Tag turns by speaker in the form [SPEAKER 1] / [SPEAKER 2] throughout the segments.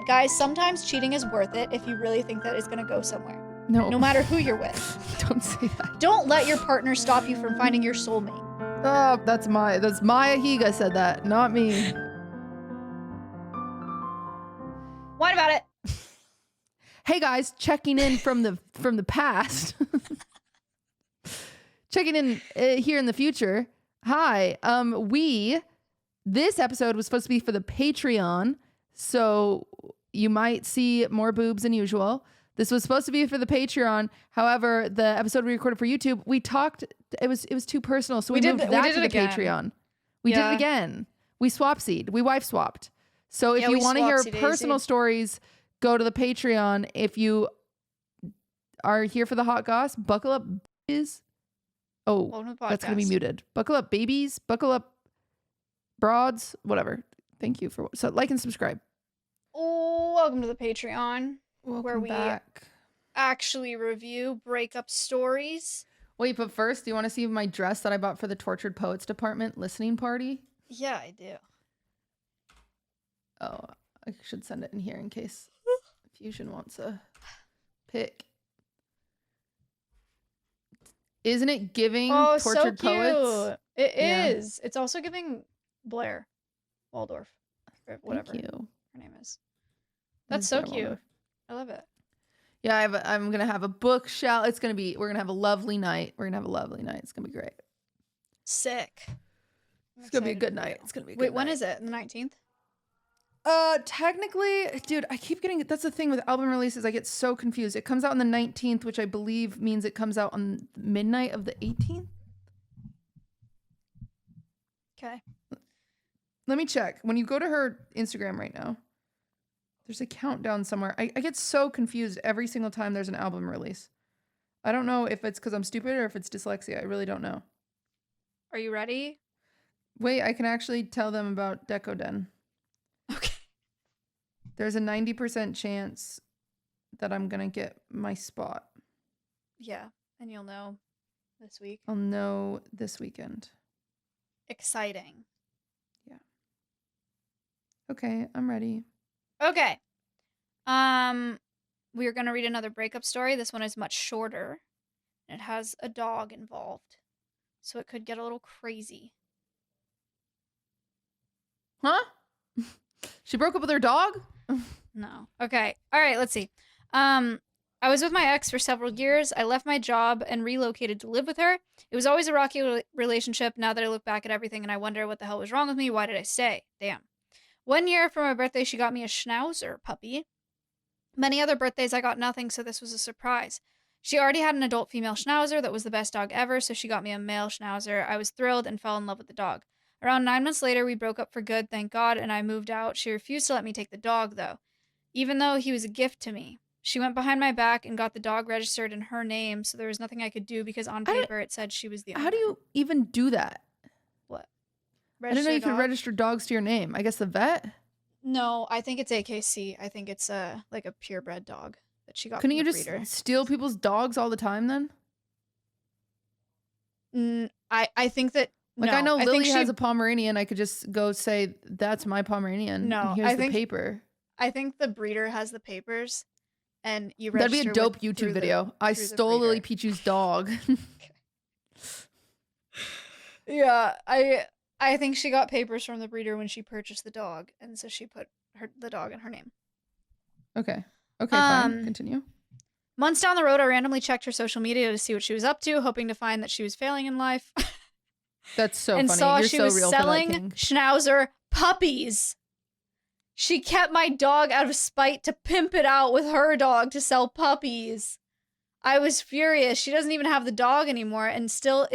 [SPEAKER 1] Guys, sometimes cheating is worth it if you really think that it's going to go somewhere.
[SPEAKER 2] No.
[SPEAKER 1] No matter who you're with.
[SPEAKER 2] Don't say that.
[SPEAKER 1] Don't let your partner stop you from finding your soulmate.
[SPEAKER 2] Oh, that's Maya Higa said that, not me.
[SPEAKER 1] What about it?
[SPEAKER 2] Hey guys, checking in from the past. Checking in here in the future. Hi. This episode was supposed to be for the Patreon, so you might see more boobs than usual. This was supposed to be for the Patreon. However, the episode we recorded for YouTube, we talked. It was too personal, so we moved that to the Patreon. We did it again. We swapsied. We wife swapped. So if you want to hear personal stories, go to the Patreon. If you are here for the hot goss, buckle up, bitches. Oh, that's gonna be muted. Buckle up, babies. Buckle up, broads. Whatever. Thank you for like and subscribe.
[SPEAKER 1] Oh, welcome to the Patreon.
[SPEAKER 2] Welcome back.
[SPEAKER 1] Actually review Breakup Stories.
[SPEAKER 2] Wait, but first, do you want to see my dress that I bought for the Tortured Poets Department listening party?
[SPEAKER 1] Yeah, I do.
[SPEAKER 2] Oh, I should send it in here in case Fusion wants a pic. Isn't it giving Tortured Poets?
[SPEAKER 1] It is. It's also giving Blair Waldorf, or whatever
[SPEAKER 2] Thank you.
[SPEAKER 1] her name is. That's so cute.
[SPEAKER 2] Waldorf.
[SPEAKER 1] I love it.
[SPEAKER 2] Yeah, I'm gonna have a bookshelf. We're gonna have a lovely night. It's gonna be great.
[SPEAKER 1] Sick.
[SPEAKER 2] It's gonna be a good night. It's gonna be a good night.
[SPEAKER 1] Wait, when is it? The 19th?
[SPEAKER 2] Technically, dude, I keep getting, that's the thing with album releases. I get so confused. It comes out on the 19th, which I believe means it comes out on midnight of the 18th.
[SPEAKER 1] Okay.
[SPEAKER 2] Let me check. When you go to her Instagram right now, there's a countdown somewhere. I get so confused every single time there's an album release. I don't know if it's because I'm stupid or if it's dyslexia. I really don't know.
[SPEAKER 1] Are you ready?
[SPEAKER 2] Wait, I can actually tell them about Decoden.
[SPEAKER 1] Okay.
[SPEAKER 2] There's a 90% chance that I'm going to get my spot.
[SPEAKER 1] Yeah, and you'll know this week.
[SPEAKER 2] I'll know this weekend.
[SPEAKER 1] Exciting.
[SPEAKER 2] Yeah. Okay, I'm ready.
[SPEAKER 1] Okay. We are going to read another breakup story. This one is much shorter. It has a dog involved. So it could get a little crazy.
[SPEAKER 2] Huh? She broke up with her dog?
[SPEAKER 1] No. Okay. All right, let's see. I was with my ex for several years. I left my job and relocated to live with her. It was always a rocky relationship. Now that I look back at everything and I wonder what the hell was wrong with me, why did I stay? Damn. One year for my birthday, she got me a Schnauzer puppy. Many other birthdays, I got nothing, so this was a surprise. She already had an adult female Schnauzer that was the best dog ever, so she got me a male Schnauzer. I was thrilled and fell in love with the dog. Around 9 months later, we broke up for good, thank God, and I moved out. She refused to let me take the dog, though, even though he was a gift to me. She went behind my back and got the dog registered in her name, so there was nothing I could do because on paper it said she was the owner.
[SPEAKER 2] How do you even do that?
[SPEAKER 1] What?
[SPEAKER 2] I didn't know you could register dogs to your name. I guess the vet?
[SPEAKER 1] No, I think it's AKC. I think it's like a purebred dog that she got
[SPEAKER 2] Couldn't
[SPEAKER 1] from
[SPEAKER 2] you
[SPEAKER 1] the
[SPEAKER 2] just
[SPEAKER 1] breeder.
[SPEAKER 2] steal people's dogs all the time then?
[SPEAKER 1] I think that
[SPEAKER 2] Like,
[SPEAKER 1] no,
[SPEAKER 2] I know Lily has
[SPEAKER 1] she...
[SPEAKER 2] a Pomeranian. I could just go say, that's my Pomeranian.
[SPEAKER 1] No,
[SPEAKER 2] and here's the paper.
[SPEAKER 1] I think the breeder has the papers, and you
[SPEAKER 2] That'd
[SPEAKER 1] register.
[SPEAKER 2] be a dope YouTube video. I stole Lily Pichu's dog.
[SPEAKER 1] Yeah, I think she got papers from the breeder when she purchased the dog, and so she put the dog in her name.
[SPEAKER 2] Okay. Okay, fine. Continue.
[SPEAKER 1] Months down the road, I randomly checked her social media to see what she was up to, hoping to find that she was failing in life.
[SPEAKER 2] That's so
[SPEAKER 1] and
[SPEAKER 2] funny.
[SPEAKER 1] saw
[SPEAKER 2] You're
[SPEAKER 1] she
[SPEAKER 2] so
[SPEAKER 1] was
[SPEAKER 2] real
[SPEAKER 1] selling
[SPEAKER 2] for that, King.
[SPEAKER 1] Schnauzer puppies. She kept my dog out of spite to pimp it out with her dog to sell puppies. I was furious. She doesn't even have the dog anymore, and it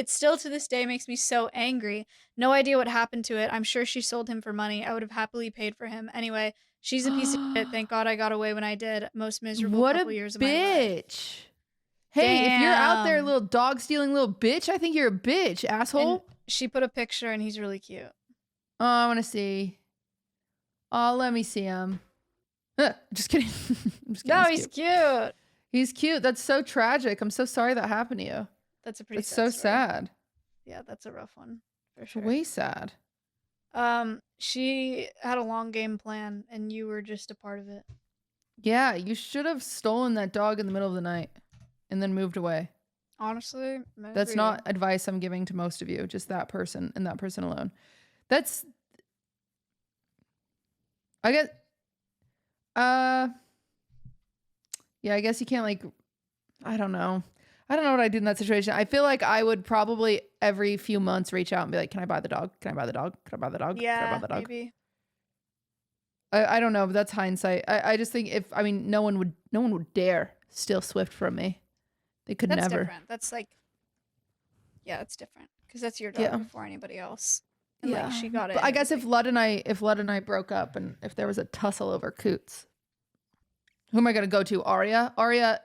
[SPEAKER 1] still to this day makes me so angry. No idea what happened to it. I'm sure she sold him for money. I would have happily paid for him. Anyway, she's a piece of shit. Thank God I got away when I did. Most miserable couple years of my life.
[SPEAKER 2] What a bitch. Hey, if you're out there, little dog stealing little bitch, I think you're a bitch, asshole.
[SPEAKER 1] And she put a picture, and he's really cute.
[SPEAKER 2] Oh, I want to see. Oh, let me see him. Just kidding. I'm just kidding.
[SPEAKER 1] No, he's cute.
[SPEAKER 2] He's cute. That's so tragic. I'm so sorry that happened to you.
[SPEAKER 1] That's a pretty
[SPEAKER 2] It's so
[SPEAKER 1] story.
[SPEAKER 2] sad.
[SPEAKER 1] Yeah, that's a rough one. For sure.
[SPEAKER 2] It's way sad.
[SPEAKER 1] She had a long game plan, and you were just a part of it.
[SPEAKER 2] Yeah, you should have stolen that dog in the middle of the night and then moved away.
[SPEAKER 1] Honestly,
[SPEAKER 2] That's
[SPEAKER 1] maybe.
[SPEAKER 2] not advice I'm giving to most of you, just that person and that person alone. That's I get yeah, I guess you can't like I don't know. I don't know what I do in that situation. I feel like I would probably every few months reach out and be like, "Can I buy the dog? Can I buy the dog? Can I buy the dog? Can I buy
[SPEAKER 1] Yeah,
[SPEAKER 2] the dog?"
[SPEAKER 1] maybe.
[SPEAKER 2] I don't know, but that's hindsight. I just think if I mean no one would dare steal Swift from me. They could
[SPEAKER 1] That's
[SPEAKER 2] never.
[SPEAKER 1] different. That's like, yeah, it's different because that's your dog
[SPEAKER 2] Yeah.
[SPEAKER 1] before anybody else. And like,
[SPEAKER 2] Yeah.
[SPEAKER 1] she got it.
[SPEAKER 2] But
[SPEAKER 1] And
[SPEAKER 2] I
[SPEAKER 1] it
[SPEAKER 2] guess
[SPEAKER 1] was
[SPEAKER 2] if
[SPEAKER 1] like,
[SPEAKER 2] Lud and I broke up and if there was a tussle over Coots, who am I going to go to? Aria? Aria,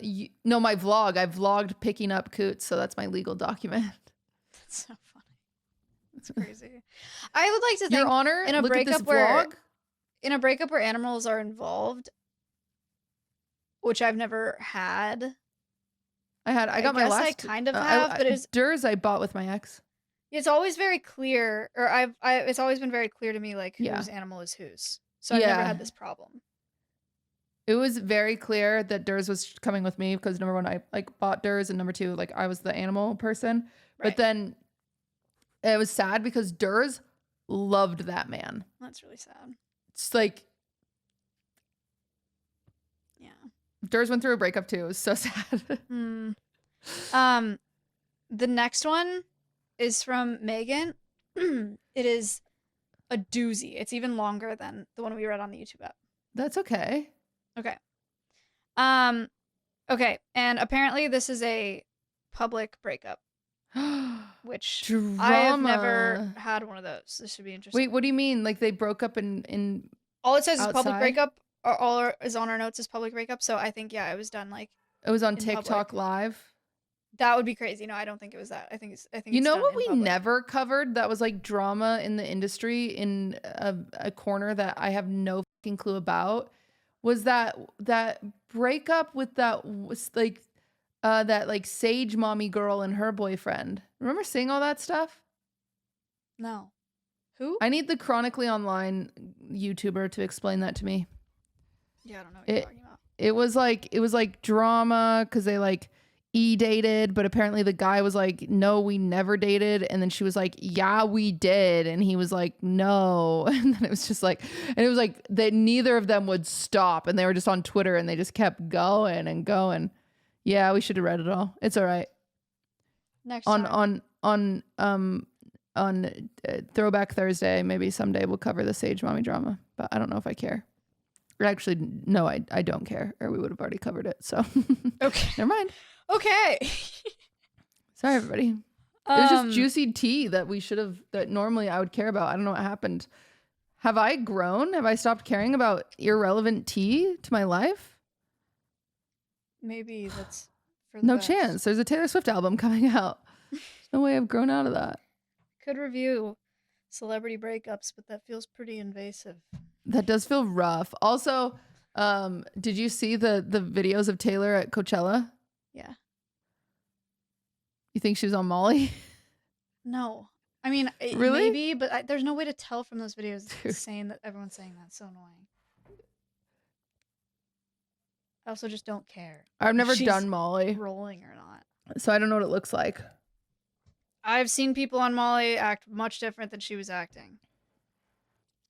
[SPEAKER 2] no, my vlog. I vlogged picking up Coots, so that's my legal document.
[SPEAKER 1] that's so funny. That's crazy. I would like to
[SPEAKER 2] Your
[SPEAKER 1] think
[SPEAKER 2] Honor,
[SPEAKER 1] in a
[SPEAKER 2] look at this
[SPEAKER 1] breakup where
[SPEAKER 2] vlog.
[SPEAKER 1] animals are involved, which I've never had.
[SPEAKER 2] I got my
[SPEAKER 1] guess
[SPEAKER 2] last.
[SPEAKER 1] I kind of have, but it's
[SPEAKER 2] Durs I bought with my ex.
[SPEAKER 1] it's always very clear, or it's always been very clear to me like
[SPEAKER 2] Yeah.
[SPEAKER 1] whose animal is whose. So I've never
[SPEAKER 2] Yeah.
[SPEAKER 1] had this problem.
[SPEAKER 2] It was very clear that Durs was coming with me because number one, I like bought Durs, and number two, like I was the animal person.
[SPEAKER 1] Right.
[SPEAKER 2] But then it was sad because Durs loved that man.
[SPEAKER 1] That's really sad.
[SPEAKER 2] It's like
[SPEAKER 1] Yeah.
[SPEAKER 2] Durs went through a breakup too. It was so sad.
[SPEAKER 1] The next one is from Megan. It is a doozy. It's even longer than the one we read on the YouTube app.
[SPEAKER 2] That's okay.
[SPEAKER 1] Okay. Okay, and apparently this is a public breakup, which
[SPEAKER 2] Drama.
[SPEAKER 1] I have never had one of those. This should be interesting.
[SPEAKER 2] Wait, what do you mean? Like they broke up in
[SPEAKER 1] all it says
[SPEAKER 2] outside?
[SPEAKER 1] is public breakup, or all is on our notes is public breakup. So I think it was done like
[SPEAKER 2] it was on
[SPEAKER 1] in
[SPEAKER 2] TikTok
[SPEAKER 1] public.
[SPEAKER 2] Live.
[SPEAKER 1] That would be crazy. No, I don't think it was that. I think
[SPEAKER 2] You know
[SPEAKER 1] done
[SPEAKER 2] what
[SPEAKER 1] in
[SPEAKER 2] we
[SPEAKER 1] public.
[SPEAKER 2] never covered that was like drama in the industry in a corner that I have no fucking clue about was that breakup with that Sage mommy girl and her boyfriend. Remember seeing all that stuff?
[SPEAKER 1] No. Who?
[SPEAKER 2] I need the chronically online YouTuber to explain that to me.
[SPEAKER 1] Yeah, I don't know what you're talking about.
[SPEAKER 2] It was like drama because they like dated, but apparently the guy was like, no, we never dated, and then she was like, yeah, we did, and he was like, no, and then it was just like, and it was like that neither of them would stop, and they were just on Twitter and they just kept going and going. Yeah, we should have read it all. It's all right.
[SPEAKER 1] Next time.
[SPEAKER 2] On Throwback Thursday, maybe someday we'll cover the Sage mommy drama, but I don't know if I care. Actually, no, I don't care, or we would have already covered it. So
[SPEAKER 1] Okay.
[SPEAKER 2] Never mind.
[SPEAKER 1] Okay.
[SPEAKER 2] Sorry, everybody. It was just juicy tea that that normally I would care about. I don't know what happened. Have I grown? Have I stopped caring about irrelevant tea to my life?
[SPEAKER 1] Maybe that's for the
[SPEAKER 2] No
[SPEAKER 1] best.
[SPEAKER 2] chance. There's a Taylor Swift album coming out. There's no way I've grown out of that.
[SPEAKER 1] Could review celebrity breakups, but that feels pretty invasive.
[SPEAKER 2] That does feel rough. Also, did you see the videos of Taylor at Coachella?
[SPEAKER 1] Yeah.
[SPEAKER 2] You think she was on Molly?
[SPEAKER 1] No. I mean,
[SPEAKER 2] Really?
[SPEAKER 1] maybe, but there's no way to tell from those videos saying that everyone's saying that. It's so annoying. I also just don't care.
[SPEAKER 2] I've never
[SPEAKER 1] She's
[SPEAKER 2] done Molly,
[SPEAKER 1] rolling or not.
[SPEAKER 2] so I don't know what it looks like.
[SPEAKER 1] I've seen people on Molly act much different than she was acting.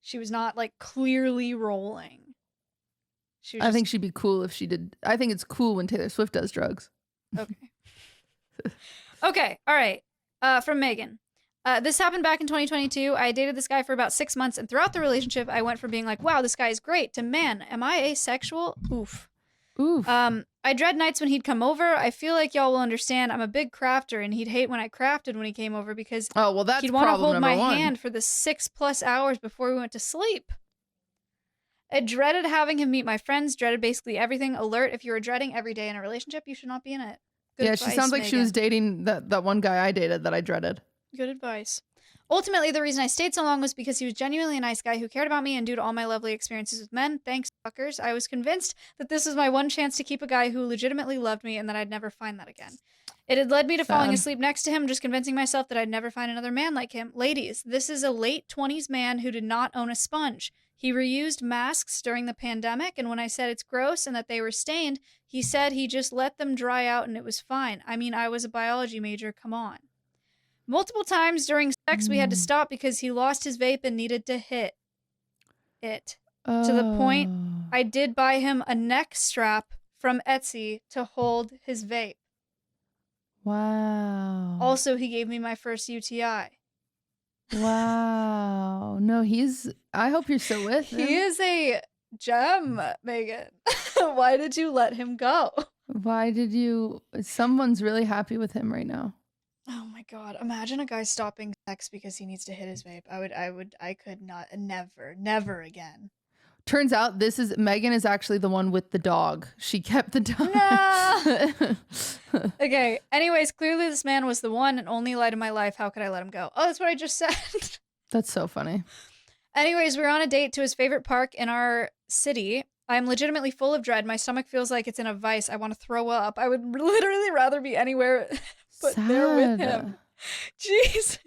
[SPEAKER 1] She was not like clearly rolling. She was
[SPEAKER 2] I think she'd be cool if she did. I think it's cool when Taylor Swift does drugs.
[SPEAKER 1] Okay. Okay. All right. From Megan. This happened back in 2022. I dated this guy for about 6 months, and throughout the relationship, I went from being like, wow, this guy is great, to man, am I asexual? Oof.
[SPEAKER 2] Oof.
[SPEAKER 1] I dread nights when he'd come over. I feel like y'all will understand. I'm a big crafter, and he'd hate when I crafted when he came over because
[SPEAKER 2] Oh, well, that's
[SPEAKER 1] he'd want to
[SPEAKER 2] problem
[SPEAKER 1] hold my
[SPEAKER 2] number one.
[SPEAKER 1] hand for the 6+ hours before we went to sleep. I dreaded having him meet my friends, dreaded basically everything. Alert, if you are dreading every day in a relationship, you should not be in it. Good
[SPEAKER 2] Yeah,
[SPEAKER 1] advice,
[SPEAKER 2] she sounds like she
[SPEAKER 1] Megan.
[SPEAKER 2] was dating that one guy I dated that I dreaded.
[SPEAKER 1] Good advice. Ultimately, the reason I stayed so long was because he was genuinely a nice guy who cared about me, and due to all my lovely experiences with men, thanks fuckers, I was convinced that this was my one chance to keep a guy who legitimately loved me and that I'd never find that again. It had led me to falling
[SPEAKER 2] Sad.
[SPEAKER 1] asleep next to him, just convincing myself that I'd never find another man like him. Ladies, this is a late 20s man who did not own a sponge. He reused masks during the pandemic, and when I said it's gross and that they were stained, he said he just let them dry out and it was fine. I mean, I was a biology major, come on. Multiple times during sex, we had to
[SPEAKER 2] Mm.
[SPEAKER 1] stop because he lost his vape and needed to hit it. To the point,
[SPEAKER 2] Oh.
[SPEAKER 1] I did buy him a neck strap from Etsy to hold his vape.
[SPEAKER 2] Wow.
[SPEAKER 1] Also, he gave me my first UTI.
[SPEAKER 2] Wow. No, I hope you're still with him.
[SPEAKER 1] He is a gem, Megan. Why did you let him go?
[SPEAKER 2] Why did you? Someone's really happy with him right now.
[SPEAKER 1] Oh my god. Imagine a guy stopping sex because he needs to hit his vape. I could not, never again.
[SPEAKER 2] Turns out Megan is actually the one with the dog. She kept the dog.
[SPEAKER 1] No. Okay. Anyways, clearly this man was the one and only light of my life. How could I let him go? Oh, that's what I just said.
[SPEAKER 2] That's so funny.
[SPEAKER 1] Anyways, we were on a date to his favorite park in our city. I'm legitimately full of dread. My stomach feels like it's in a vice. I want to throw up. I would literally rather be anywhere but there with him. Jesus.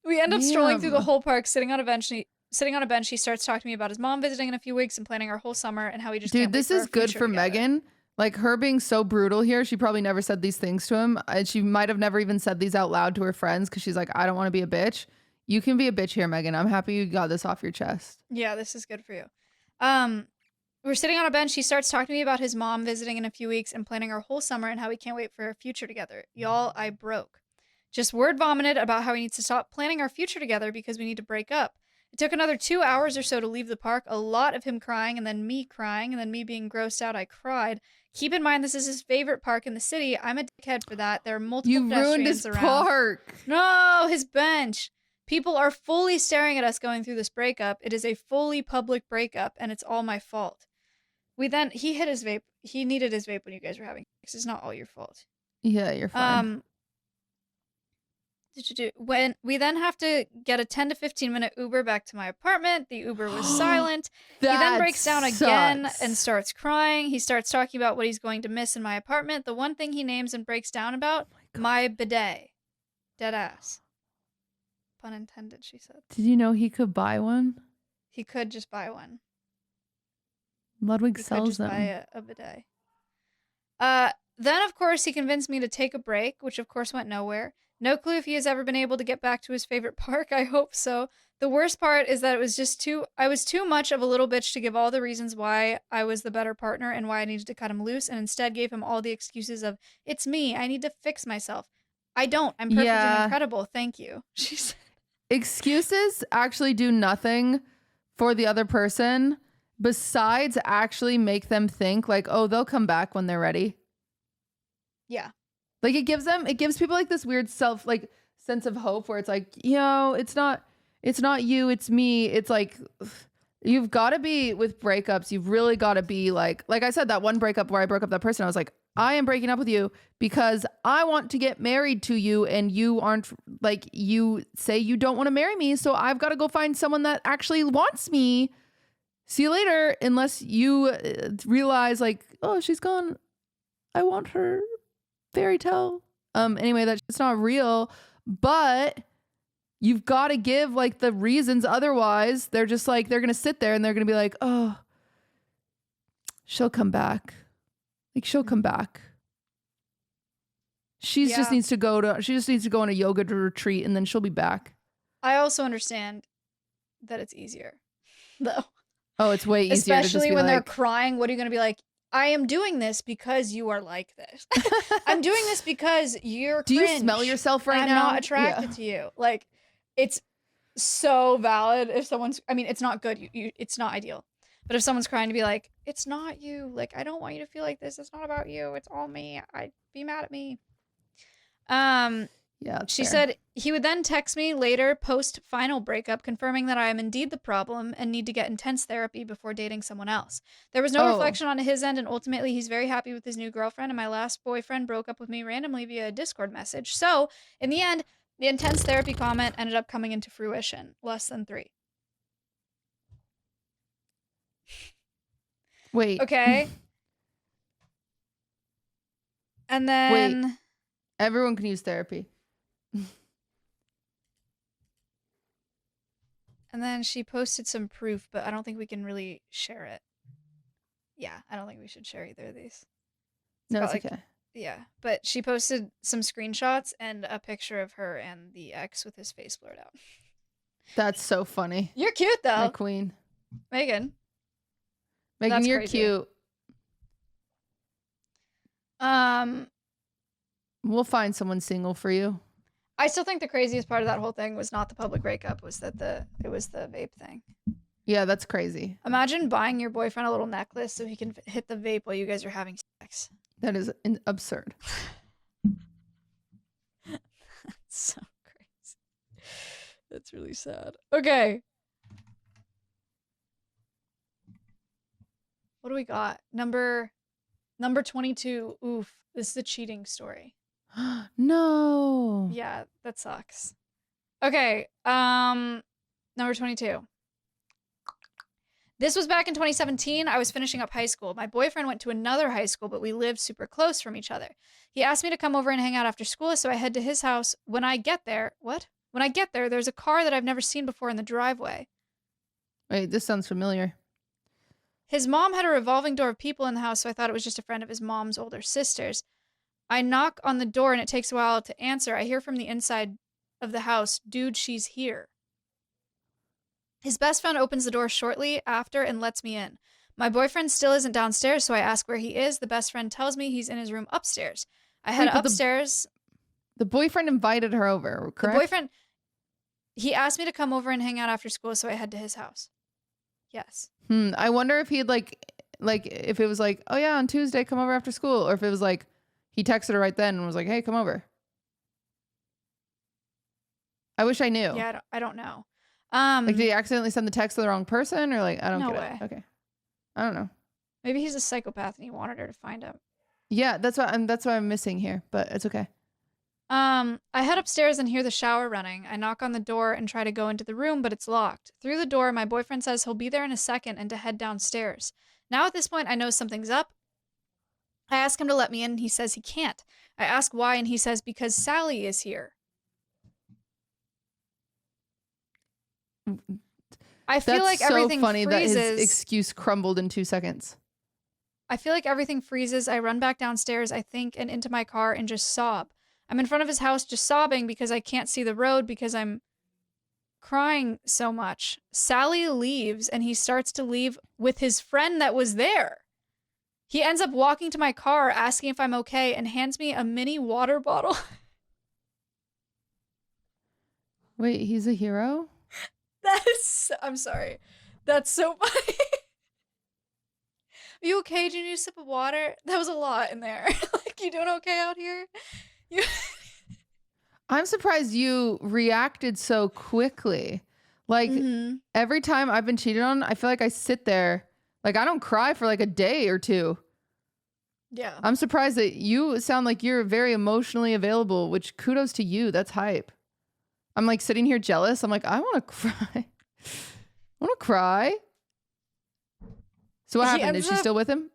[SPEAKER 1] We end up strolling through the whole park, sitting on a bench. He starts talking to me about his mom visiting in a few weeks and planning our whole summer and how he just can't wait
[SPEAKER 2] this
[SPEAKER 1] for
[SPEAKER 2] is
[SPEAKER 1] our
[SPEAKER 2] good
[SPEAKER 1] future
[SPEAKER 2] for
[SPEAKER 1] together.
[SPEAKER 2] Megan. Like her being so brutal here, she probably never said these things to him. She might have never even said these out loud to her friends because she's like, I don't want to be a bitch. You can be a bitch here, Megan. I'm happy you got this off your chest.
[SPEAKER 1] Yeah, this is good for you. We're sitting on a bench. He starts talking to me about his mom visiting in a few weeks and planning our whole summer and how we can't wait for our future together. Y'all, I broke. Just word vomited about how he needs to stop planning our future together because we need to break up. It took another 2 hours or so to leave the park, a lot of him crying and then me crying and then me being grossed out. I cried. Keep in mind, this is his favorite park in the city. I'm a dickhead for that. There are multiple
[SPEAKER 2] You ruined
[SPEAKER 1] pedestrians
[SPEAKER 2] his
[SPEAKER 1] around.
[SPEAKER 2] park.
[SPEAKER 1] No, his bench. People are fully staring at us going through this breakup. It is a fully public breakup, and it's all my fault. He hit his vape. He needed his vape when you guys were having sex. It's not all your fault.
[SPEAKER 2] Yeah, you're fine.
[SPEAKER 1] When we then have to get a 10 to 15 minute Uber back to my apartment, the Uber was silent. He then breaks down again and starts crying. He starts talking about what he's going to miss in my apartment. The one thing he names and breaks down about, my bidet. Dead ass. Pun intended, she said.
[SPEAKER 2] Did you know he could buy one?
[SPEAKER 1] He could just buy one.
[SPEAKER 2] Ludwig
[SPEAKER 1] he
[SPEAKER 2] sells
[SPEAKER 1] could just
[SPEAKER 2] them.
[SPEAKER 1] buy a bidet. Then, of course, he convinced me to take a break, which, of course, went nowhere. No clue if he has ever been able to get back to his favorite park. I hope so. The worst part is that I was too much of a little bitch to give all the reasons why I was the better partner and why I needed to cut him loose, and instead gave him all the excuses of, it's me, I need to fix myself. I don't. I'm perfect and incredible. Thank you. She said.
[SPEAKER 2] Excuses actually do nothing for the other person besides actually make them think like, oh, they'll come back when they're ready.
[SPEAKER 1] Yeah.
[SPEAKER 2] Like it gives people like this weird sense of hope where it's like, it's not you, it's me. It's like, you've got to be with breakups. You've really got to be like I said, that one breakup where I broke up that person. I was like, I am breaking up with you because I want to get married to you. And you aren't like, you say you don't want to marry me. So I've got to go find someone that actually wants me. See you later. Unless you realize like, oh, she's gone. I want her. Fairy tale. Anyway, that's not real, but you've got to give like the reasons. Otherwise, they're just like, they're going to sit there and they're going to be like, oh, she'll come back. Like she'll come back. She just needs to go on a yoga retreat and then she'll be back.
[SPEAKER 1] I also understand that it's easier though.
[SPEAKER 2] Oh, it's way easier.
[SPEAKER 1] Especially when they're crying. What are you going to be like? I am doing this because you are like this. I'm doing this because you're
[SPEAKER 2] Do
[SPEAKER 1] cringe.
[SPEAKER 2] you smell yourself right
[SPEAKER 1] I'm
[SPEAKER 2] now?
[SPEAKER 1] not attracted to you. Like, it's so valid if someone's, I mean, it's not good. It's not ideal. But if someone's crying to be like, it's not you. Like, I don't want you to feel like this. It's not about you. It's all me. I'd be mad at me.
[SPEAKER 2] Yeah,
[SPEAKER 1] she said he would then text me later post final breakup confirming that I am indeed the problem and need to get intense therapy before dating someone else. There was no reflection on his end, and ultimately he's very happy with his new girlfriend, and my last boyfriend broke up with me randomly via a Discord message. So in the end, the intense therapy comment ended up coming into fruition. Less than 3.
[SPEAKER 2] Wait.
[SPEAKER 1] Okay. And then
[SPEAKER 2] wait. Everyone can use therapy.
[SPEAKER 1] And then she posted some proof, but I don't think we can really share it. Yeah, I don't think we should share either of these. It's
[SPEAKER 2] No,
[SPEAKER 1] got
[SPEAKER 2] it's
[SPEAKER 1] like,
[SPEAKER 2] okay.
[SPEAKER 1] yeah, but she posted some screenshots and a picture of her and the ex with his face blurred out.
[SPEAKER 2] That's so funny.
[SPEAKER 1] You're cute
[SPEAKER 2] My
[SPEAKER 1] though,
[SPEAKER 2] queen.
[SPEAKER 1] Megan.
[SPEAKER 2] Megan,
[SPEAKER 1] That's
[SPEAKER 2] you're
[SPEAKER 1] crazy.
[SPEAKER 2] cute.
[SPEAKER 1] Um,
[SPEAKER 2] We'll find someone single for you.
[SPEAKER 1] I still think the craziest part of that whole thing was not the public breakup, was that it was the vape thing.
[SPEAKER 2] Yeah, that's crazy.
[SPEAKER 1] Imagine buying your boyfriend a little necklace so he can hit the vape while you guys are having sex.
[SPEAKER 2] That is absurd.
[SPEAKER 1] That's so crazy. That's really sad. Okay. What do we got? Number 22. Oof. This is a cheating story.
[SPEAKER 2] No.
[SPEAKER 1] Yeah, that sucks. Okay. Number 22. This was back in 2017. I was finishing up high school. My boyfriend went to another high school, but we lived super close from each other. He asked me to come over and hang out after school, so I head to his house. When I get there, there's a car that I've never seen before in the driveway.
[SPEAKER 2] Wait, this sounds familiar.
[SPEAKER 1] His mom had a revolving door of people in the house, so I thought it was just a friend of his mom's older sisters. I knock on the door and it takes a while to answer. I hear from the inside of the house, "Dude, she's here." His best friend opens the door shortly after and lets me in. My boyfriend still isn't downstairs, so I ask where he is. The best friend tells me he's in his room upstairs. I head
[SPEAKER 2] Wait, but
[SPEAKER 1] upstairs.
[SPEAKER 2] The boyfriend invited her over, correct?
[SPEAKER 1] The boyfriend, he asked me to come over and hang out after school, so I head to his house. Yes.
[SPEAKER 2] I wonder if he'd like if it was like, oh yeah, on Tuesday, come over after school, or if it was like he texted her right then and was like, hey, come over. I wish I knew.
[SPEAKER 1] Yeah, I don't know.
[SPEAKER 2] Like, did he accidentally send the text to the wrong person, or like, I don't
[SPEAKER 1] No
[SPEAKER 2] get
[SPEAKER 1] way.
[SPEAKER 2] it. Okay, I don't know.
[SPEAKER 1] Maybe he's a psychopath and he wanted her to find him.
[SPEAKER 2] Yeah, that's what I'm missing here, but it's okay.
[SPEAKER 1] I head upstairs and hear the shower running. I knock on the door and try to go into the room, but it's locked. Through the door, my boyfriend says he'll be there in a second and to head downstairs. Now at this point, I know something's up. I ask him to let me in and he says he can't. I ask why and he says because Sally is here. I feel like everything
[SPEAKER 2] so funny
[SPEAKER 1] freezes.
[SPEAKER 2] that his excuse crumbled in 2 seconds.
[SPEAKER 1] I feel like everything freezes. I run back downstairs, I think, and into my car and just sob. I'm in front of his house just sobbing because I can't see the road because I'm crying so much. Sally leaves and he starts to leave with his friend that was there. He ends up walking to my car, asking if I'm okay, and hands me a mini water bottle.
[SPEAKER 2] Wait, he's a hero?
[SPEAKER 1] I'm sorry. That's so funny. Are you okay? Do you need a sip of water? That was a lot in there. Like, you doing okay out here?
[SPEAKER 2] I'm surprised you reacted so quickly. Like, every time I've been cheated on, I feel like I sit there. Like, I don't cry for like a day or two.
[SPEAKER 1] Yeah.
[SPEAKER 2] I'm surprised that you sound like you're very emotionally available, which kudos to you. That's hype. I'm like sitting here jealous. I'm like, I want to cry. I want to cry. So what happened? Is she still with him?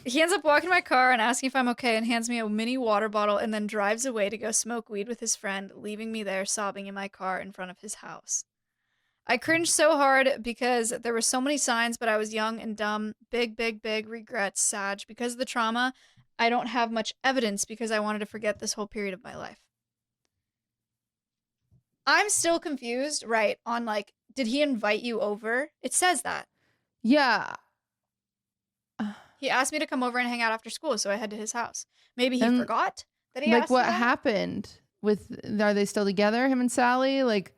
[SPEAKER 1] He ends up walking to my car and asking if I'm okay and hands me a mini water bottle and then drives away to go smoke weed with his friend, leaving me there sobbing in my car in front of his house. I cringed so hard because there were so many signs, but I was young and dumb. Big regrets, Sag. Because of the trauma, I don't have much evidence because I wanted to forget this whole period of my life. I'm still confused, right, on like, did he invite you over? It says that.
[SPEAKER 2] Yeah.
[SPEAKER 1] He asked me to come over and hang out after school, so I head to his house. Maybe he forgot that he
[SPEAKER 2] like
[SPEAKER 1] asked
[SPEAKER 2] what
[SPEAKER 1] me that?
[SPEAKER 2] happened with, are they still together, him and Sally? Like,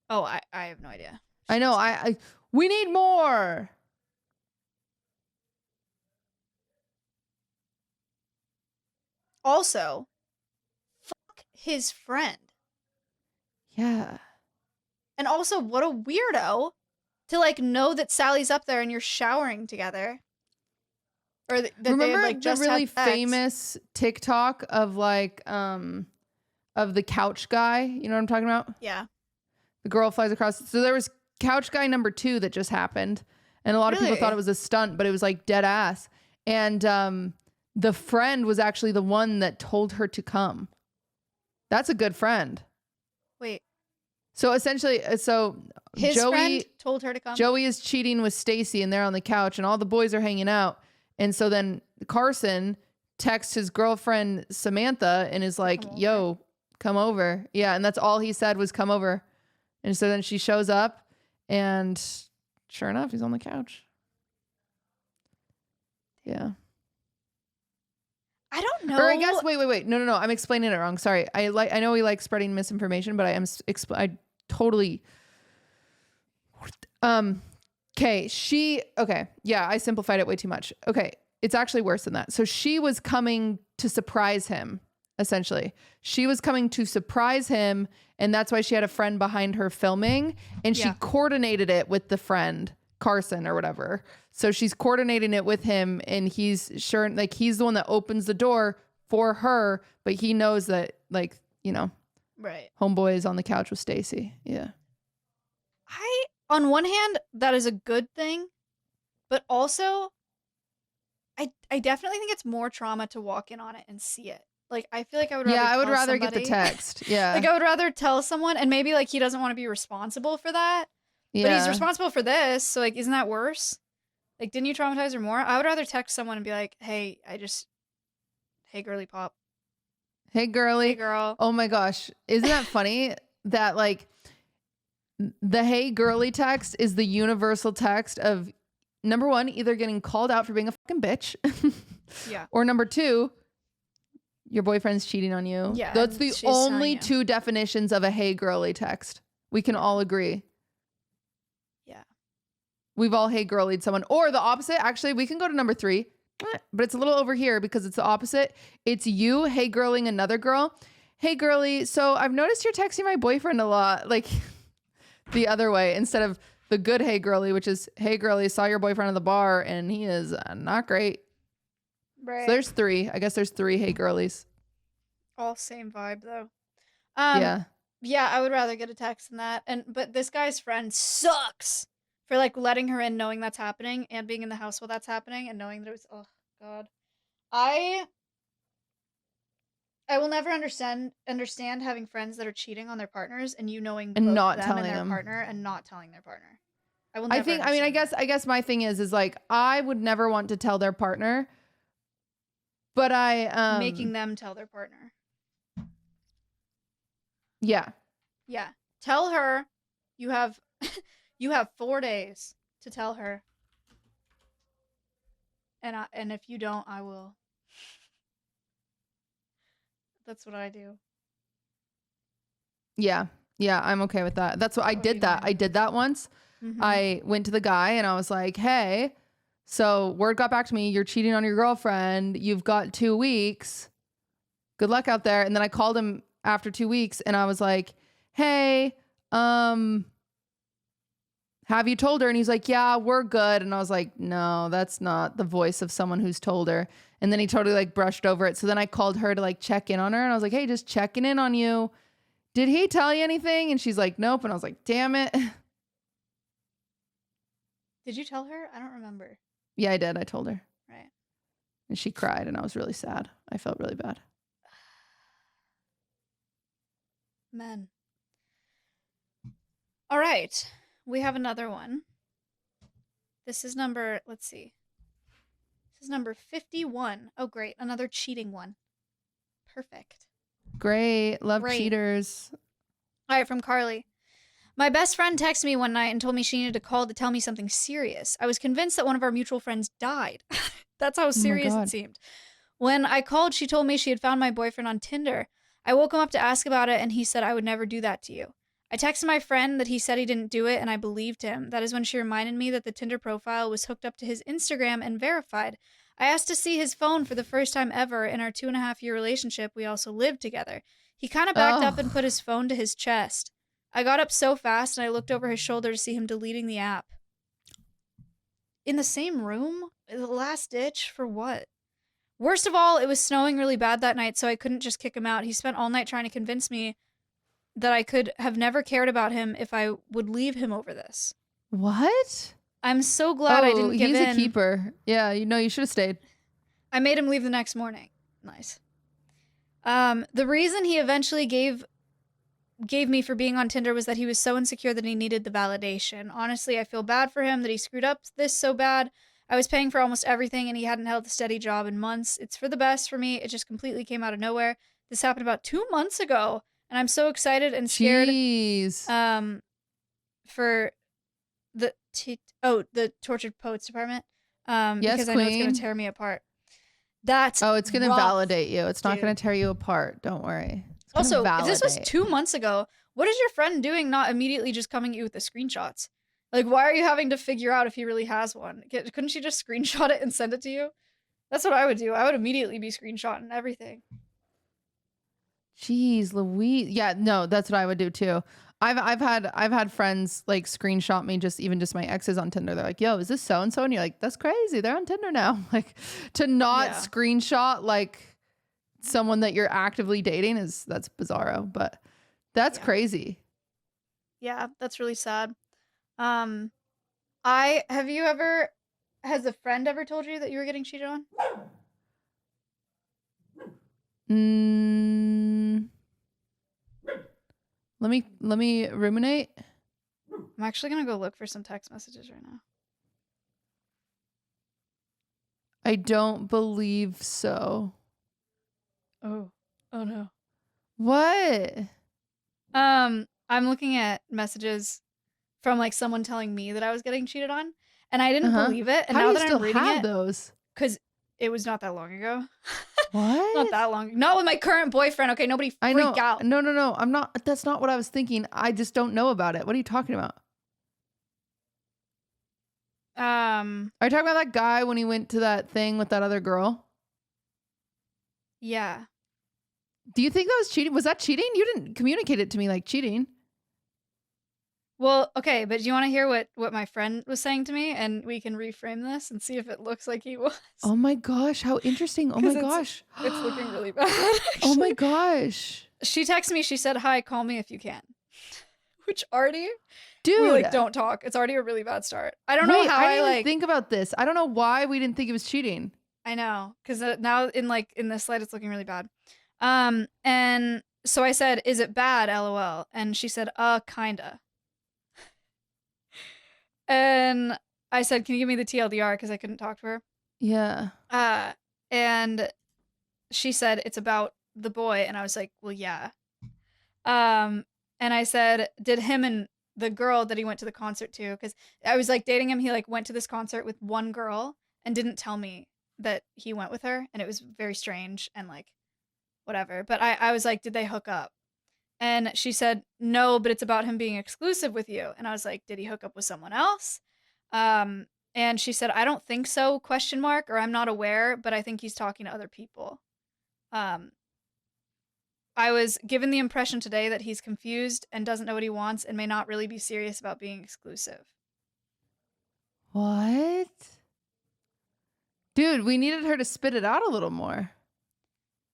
[SPEAKER 1] oh, I have no idea.
[SPEAKER 2] I know. I we need more.
[SPEAKER 1] Also, fuck his friend.
[SPEAKER 2] Yeah.
[SPEAKER 1] And also, what a weirdo to like know that Sally's up there and you're showering together. Or that
[SPEAKER 2] Remember
[SPEAKER 1] they had, like, just
[SPEAKER 2] the really
[SPEAKER 1] had sex.
[SPEAKER 2] famous TikTok of like of the couch guy? You know what I'm talking about?
[SPEAKER 1] Yeah.
[SPEAKER 2] The girl flies across. So there was couch guy number 2 that just happened, and a lot of people thought it was a stunt, but it was like dead ass. And the friend was actually the one that told her to come. That's a good friend.
[SPEAKER 1] Wait.
[SPEAKER 2] So essentially,
[SPEAKER 1] His friend told her to come.
[SPEAKER 2] Joey is cheating with Stacy and they're on the couch and all the boys are hanging out. And so then Carson texts his girlfriend Samantha and is like, yo, come over. Yeah. And that's all he said was come over. And so then she shows up and sure enough, he's on the couch. Yeah.
[SPEAKER 1] I don't know.
[SPEAKER 2] Or I guess, wait. No. I'm explaining it wrong. Sorry. I know we like spreading misinformation, but I totally. Okay. Yeah. I simplified it way too much. Okay. It's actually worse than that. So she was coming to surprise him, essentially. She was coming to surprise him. And that's why she had a friend behind her filming. And she coordinated it with the friend, Carson or whatever. So she's coordinating it with him. And he's he's the one that opens the door for her. But he knows that, right. Homeboy is on the couch with Stacy. Yeah.
[SPEAKER 1] On one hand, that is a good thing. But also, I definitely think it's more trauma to walk in on it and see it. Like, I feel like I would rather
[SPEAKER 2] I would
[SPEAKER 1] tell
[SPEAKER 2] rather
[SPEAKER 1] somebody.
[SPEAKER 2] get the text. Yeah.
[SPEAKER 1] Like, I would rather tell someone, and maybe, like, he doesn't want to be responsible for that. Yeah. But he's responsible for this, so, like, isn't that worse? Like, didn't you traumatize her more? I would rather text someone and be like, hey, hey, girly pop.
[SPEAKER 2] Hey, girly.
[SPEAKER 1] Hey, girl.
[SPEAKER 2] Oh, my gosh. Isn't that funny that, like, the hey, girly text is the universal text of, number one, either getting called out for being a fucking bitch.
[SPEAKER 1] Yeah.
[SPEAKER 2] Or number two, your boyfriend's cheating on you.
[SPEAKER 1] Yeah.
[SPEAKER 2] That's the only two definitions of a hey, girly text. We can all agree.
[SPEAKER 1] Yeah.
[SPEAKER 2] We've all hey, girlied someone. Or the opposite. Actually, we can go to number three, but it's a little over here because it's the opposite. It's you hey, girling another girl. Hey, girly. So I've noticed you're texting my boyfriend a lot. Like the other way instead of the good hey, girly, which is hey, girly, saw your boyfriend at the bar and he is not great.
[SPEAKER 1] Right.
[SPEAKER 2] So there's three. I guess there's three hey, girlies.
[SPEAKER 1] All same vibe, though.
[SPEAKER 2] Yeah.
[SPEAKER 1] Yeah, I would rather get a text than that. But this guy's friend sucks for, like, letting her in knowing that's happening and being in the house while that's happening and knowing that it was, oh, God. I will never understand having friends that are cheating on their partners and you knowing
[SPEAKER 2] and
[SPEAKER 1] both
[SPEAKER 2] not
[SPEAKER 1] them
[SPEAKER 2] telling
[SPEAKER 1] and their
[SPEAKER 2] them.
[SPEAKER 1] partner and not telling their partner. I
[SPEAKER 2] guess my thing is like I would never want to tell their partner, but
[SPEAKER 1] making them tell their partner.
[SPEAKER 2] Yeah.
[SPEAKER 1] Yeah. Tell her you have 4 days to tell her. And if you don't, I will. That's what I do.
[SPEAKER 2] Yeah. Yeah, I'm okay with that. That's what I did that. I did that once. Mm-hmm. I went to the guy and I was like, hey, so word got back to me. You're cheating on your girlfriend. You've got 2 weeks. Good luck out there. And then I called him after 2 weeks and I was like, hey, have you told her? And he's like, yeah, we're good. And I was like, no, that's not the voice of someone who's told her. And then he totally like brushed over it. So then I called her to like check in on her. And I was like, hey, just checking in on you. Did he tell you anything? And she's like, nope. And I was like, damn it.
[SPEAKER 1] Did you tell her? I don't remember.
[SPEAKER 2] Yeah, I did. I told her.
[SPEAKER 1] Right.
[SPEAKER 2] And she cried and I was really sad. I felt really bad.
[SPEAKER 1] Men. All right. We have another one. This is number 51. Oh, great. Another cheating one. Perfect.
[SPEAKER 2] Great. Love cheaters.
[SPEAKER 1] All right, from Carly. My best friend texted me one night and told me she needed to call to tell me something serious. I was convinced that one of our mutual friends died. That's how serious it seemed. When I called, she told me she had found my boyfriend on Tinder. I woke him up to ask about it, and he said I would never do that to you. I texted my friend that he said he didn't do it, and I believed him. That is when she reminded me that the Tinder profile was hooked up to his Instagram and verified. I asked to see his phone for the first time ever. In our 2.5-year relationship, we also lived together. He kind of backed up and put his phone to his chest. I got up so fast, and I looked over his shoulder to see him deleting the app. In the same room? The last ditch? For what? Worst of all, it was snowing really bad that night, so I couldn't just kick him out. He spent all night trying to convince me that I could have never cared about him if I would leave him over this.
[SPEAKER 2] What?
[SPEAKER 1] I'm so glad I didn't give in.
[SPEAKER 2] He's a keeper. Yeah, you should have stayed.
[SPEAKER 1] I made him leave the next morning. Nice. The reason he eventually gave gave me for being on Tinder was that he was so insecure that he needed the validation. Honestly, I feel bad for him that he screwed up this so bad. I was paying for almost everything and he hadn't held a steady job in months. It's for the best for me. It just completely came out of nowhere. This happened about 2 months ago and I'm so excited and scared
[SPEAKER 2] Jeez.
[SPEAKER 1] for the Tortured Poets Department
[SPEAKER 2] Yes,
[SPEAKER 1] because I know it's going
[SPEAKER 2] queen.
[SPEAKER 1] to tear me apart. That's
[SPEAKER 2] it's going to
[SPEAKER 1] rough,
[SPEAKER 2] validate you. It's not
[SPEAKER 1] dude.
[SPEAKER 2] going to tear you apart. Don't worry.
[SPEAKER 1] Also, if this was 2 months ago, what is your friend doing not immediately just coming at you with the screenshots? Like, why are you having to figure out if he really has one? Couldn't she just screenshot it and send it to you? That's what I would do. I would immediately be screenshotting everything.
[SPEAKER 2] Jeez, Louise. Yeah, no, that's what I would do too. I've had friends like screenshot me just my exes on Tinder. They're like, "Yo, is this so and so?" And you're like, "That's crazy. They're on Tinder now." Like to not screenshot like someone that you're actively dating that's bizarro, but that's crazy.
[SPEAKER 1] Yeah, that's really sad. Has a friend ever told you that you were getting cheated on?
[SPEAKER 2] Let me ruminate.
[SPEAKER 1] I'm actually gonna go look for some text messages right now.
[SPEAKER 2] I don't believe so.
[SPEAKER 1] Oh no.
[SPEAKER 2] What?
[SPEAKER 1] I'm looking at messages from like someone telling me that I was getting cheated on, and I didn't believe it. And
[SPEAKER 2] how
[SPEAKER 1] now
[SPEAKER 2] do you
[SPEAKER 1] that
[SPEAKER 2] still
[SPEAKER 1] I'm reading
[SPEAKER 2] have
[SPEAKER 1] it,
[SPEAKER 2] those?
[SPEAKER 1] because it was not that long ago.
[SPEAKER 2] What?
[SPEAKER 1] Not that long. Not with my current boyfriend. Okay, nobody freak out.
[SPEAKER 2] No. I'm not. That's not what I was thinking. I just don't know about it. What are you talking about? Are you talking about that guy when he went to that thing with that other girl?
[SPEAKER 1] Yeah.
[SPEAKER 2] Do you think that was cheating? Was that cheating? You didn't communicate it to me like cheating.
[SPEAKER 1] Well, okay, but do you want to hear what my friend was saying to me, and we can reframe this and see if it looks like he was?
[SPEAKER 2] Oh my gosh, how interesting! Oh my gosh,
[SPEAKER 1] it's looking really bad. Actually.
[SPEAKER 2] Oh my gosh.
[SPEAKER 1] She texted me. She said, "Hi, call me if you can." Which already,
[SPEAKER 2] dude,
[SPEAKER 1] we like don't talk. It's already a really bad start. I don't know how
[SPEAKER 2] I didn't
[SPEAKER 1] like
[SPEAKER 2] even think about this. I don't know why we didn't think it was cheating.
[SPEAKER 1] I know, because now in this slide, it's looking really bad. And so I said, "Is it bad?" LOL, and she said, kinda." And I said, "Can you give me the TLDR?" Because I couldn't talk to her.
[SPEAKER 2] Yeah.
[SPEAKER 1] And she said, "It's about the boy," and I was like, "Well, yeah." And I said, "Did him and the girl that he went to the concert to?" Because I was like dating him. He like went to this concert with one girl and didn't tell me that he went with her, and it was very strange and like whatever. But I was like, "Did they hook up?" And she said, "No, but it's about him being exclusive with you." And I was like, "Did he hook up with someone else?" And she said, "I don't think so, question mark, or I'm not aware, but I think he's talking to other people." I was given the impression today that he's confused and doesn't know what he wants and may not really be serious about being exclusive.
[SPEAKER 2] What? Dude, we needed her to spit it out a little more.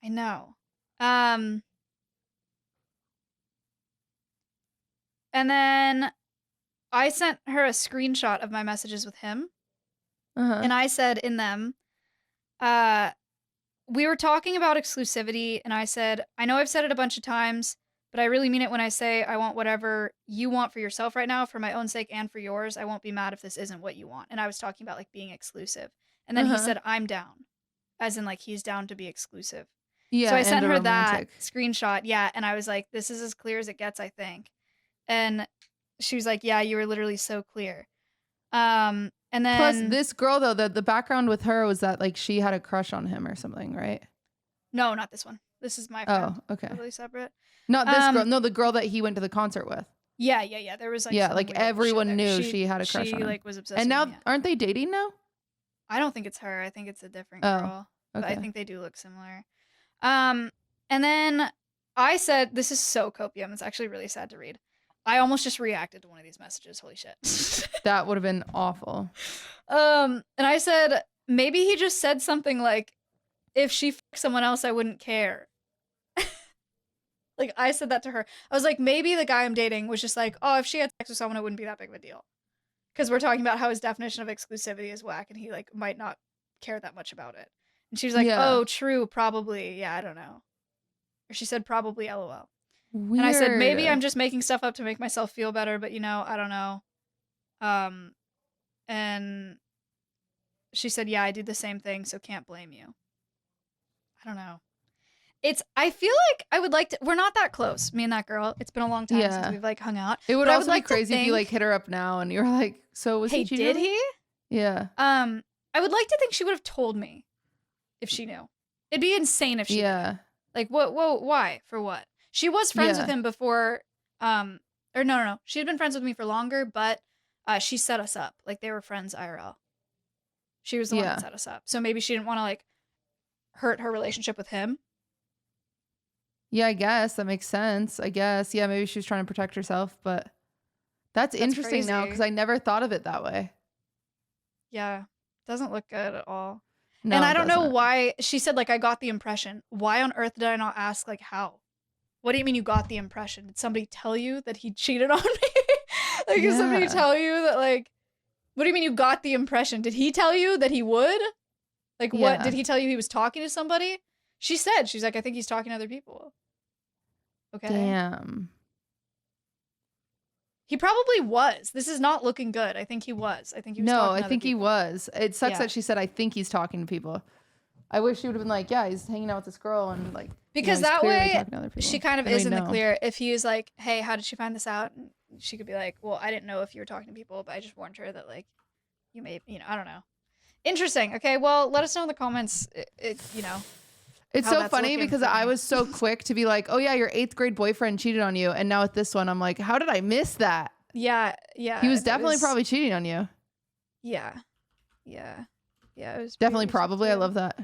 [SPEAKER 1] I know. And then I sent her a screenshot of my messages with him. And I said in them, we were talking about exclusivity, and I said, "I know I've said it a bunch of times, but I really mean it when I say I want whatever you want for yourself right now, for my own sake and for yours. I won't be mad if this isn't what you want." And I was talking about like being exclusive. And then he said, "I'm down." As in like he's down to be exclusive. Yeah. So I sent her that screenshot. Yeah. And I was like, "This is as clear as it gets, I think." And she was like, "Yeah, you were literally so clear." And then
[SPEAKER 2] plus this girl though, the background with her was that like she had a crush on him or something, right?
[SPEAKER 1] No, not this one. This is my friend.
[SPEAKER 2] Oh, okay.
[SPEAKER 1] Totally separate.
[SPEAKER 2] Not this girl. No, the girl that he went to the concert with.
[SPEAKER 1] Yeah. There was like
[SPEAKER 2] like everyone knew she had a crush on him.
[SPEAKER 1] Like was obsessed.
[SPEAKER 2] And now
[SPEAKER 1] with him,
[SPEAKER 2] aren't they dating now?
[SPEAKER 1] I don't think it's her. I think it's a different girl.
[SPEAKER 2] Okay.
[SPEAKER 1] But I think they do look similar. And then I said, this is so copium. It's actually really sad to read. I almost just reacted to one of these messages. Holy shit.
[SPEAKER 2] That would have been awful.
[SPEAKER 1] And I said, maybe he just said something like, "If she fucked someone else, I wouldn't care." Like, I said that to her. I was like, maybe the guy I'm dating was just like, "Oh, if she had sex with someone, it wouldn't be that big of a deal." Because we're talking about how his definition of exclusivity is whack, and he, like, might not care that much about it. And she was like, "Oh, true, probably. Yeah, I don't know." Or she said, "Probably, LOL."
[SPEAKER 2] Weird.
[SPEAKER 1] And I said, maybe I'm just making stuff up to make myself feel better, but I don't know. And she said, yeah, I do the same thing, so can't blame you. I don't know. I feel like I would like to, we're not that close, me and that girl. It's been a long time since we've like hung out.
[SPEAKER 2] It would
[SPEAKER 1] but
[SPEAKER 2] also
[SPEAKER 1] I would
[SPEAKER 2] be
[SPEAKER 1] like
[SPEAKER 2] crazy
[SPEAKER 1] to
[SPEAKER 2] if you like hit her up now and you're like, so was
[SPEAKER 1] hey,
[SPEAKER 2] he cheating
[SPEAKER 1] did
[SPEAKER 2] on me?
[SPEAKER 1] he?
[SPEAKER 2] Yeah.
[SPEAKER 1] I would like to think she would have told me if she knew. It'd be insane if she did. Like, why? For what? She was friends with him before, or no. She had been friends with me for longer, but she set us up. Like, they were friends IRL. She was the one that set us up. So maybe she didn't want to, like, hurt her relationship with him.
[SPEAKER 2] Yeah, I guess that makes sense. I guess. Yeah, maybe she was trying to protect herself, but that's interesting now because I never thought of it that way.
[SPEAKER 1] Yeah. Doesn't look good at all.
[SPEAKER 2] No,
[SPEAKER 1] and I don't know why. She said, like, I got the impression. Why on earth did I not ask, like, how? What do you mean you got the impression? Did somebody tell you that he cheated on me? Like, did somebody tell you that, like, what do you mean you got the impression? Did he tell you that he would? Like, what? Did he tell you he was talking to somebody? She's like, I think he's talking to other people. Okay.
[SPEAKER 2] Damn.
[SPEAKER 1] He probably was. This is not looking good. I think he was. I think he was talking to other people.
[SPEAKER 2] He was. It sucks that she said, I think he's talking to people. I wish she would have been like, yeah, he's hanging out with this girl and like.
[SPEAKER 1] Because that way, she kind of is in the clear. If he was like, hey, how did she find this out? And she could be like, well, I didn't know if you were talking to people, but I just warned her that, like, you may, I don't know. Interesting. Okay, well, let us know in the comments,
[SPEAKER 2] It's so funny because I was so quick to be like, oh, yeah, your 8th grade boyfriend cheated on you. And now with this one, I'm like, how did I miss that?
[SPEAKER 1] Yeah.
[SPEAKER 2] He was definitely probably cheating on you.
[SPEAKER 1] Yeah. It was
[SPEAKER 2] definitely probably. I love that.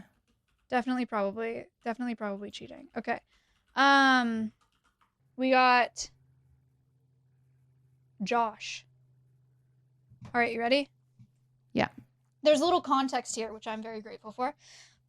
[SPEAKER 1] Definitely probably cheating. Okay. We got Josh. All right, you ready?
[SPEAKER 2] Yeah.
[SPEAKER 1] There's a little context here, which I'm very grateful for.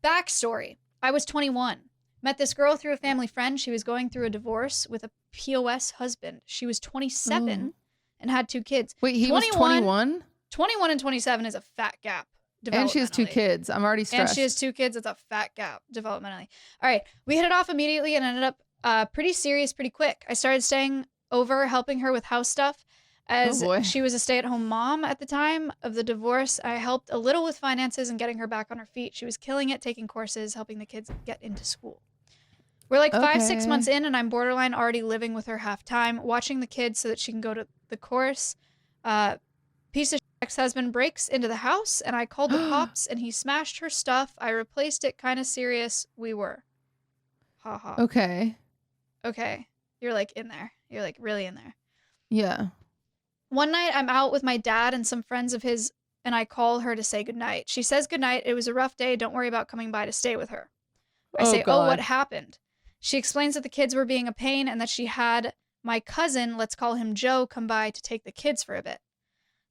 [SPEAKER 1] Backstory. I was 21. Met this girl through a family friend. She was going through a divorce with a POS husband. She was 27 and had 2 kids.
[SPEAKER 2] Wait, he was 21?
[SPEAKER 1] 21 and 27 is a fat gap.
[SPEAKER 2] And she has 2 kids. I'm already stressed.
[SPEAKER 1] And she has 2 kids. It's a fat gap developmentally. All right. We hit it off immediately and ended up pretty serious pretty quick. I started staying over, helping her with house stuff. As she was a stay-at-home mom at the time of the divorce, I helped a little with finances and getting her back on her feet. She was killing it, taking courses, helping the kids get into school. We're like 5-6 months in, and I'm borderline already living with her half-time, watching the kids so that she can go to the course. Piece of ex-husband breaks into the house, and I called the cops, and he smashed her stuff. I replaced it. Kind of serious. We were. Ha ha.
[SPEAKER 2] Okay.
[SPEAKER 1] You're like in there. You're like really in there.
[SPEAKER 2] Yeah.
[SPEAKER 1] One night, I'm out with my dad and some friends of his, and I call her to say goodnight. She says goodnight. It was a rough day. Don't worry about coming by to stay with her. I say, oh, what happened? She explains that the kids were being a pain and that she had my cousin, let's call him Joe, come by to take the kids for a bit.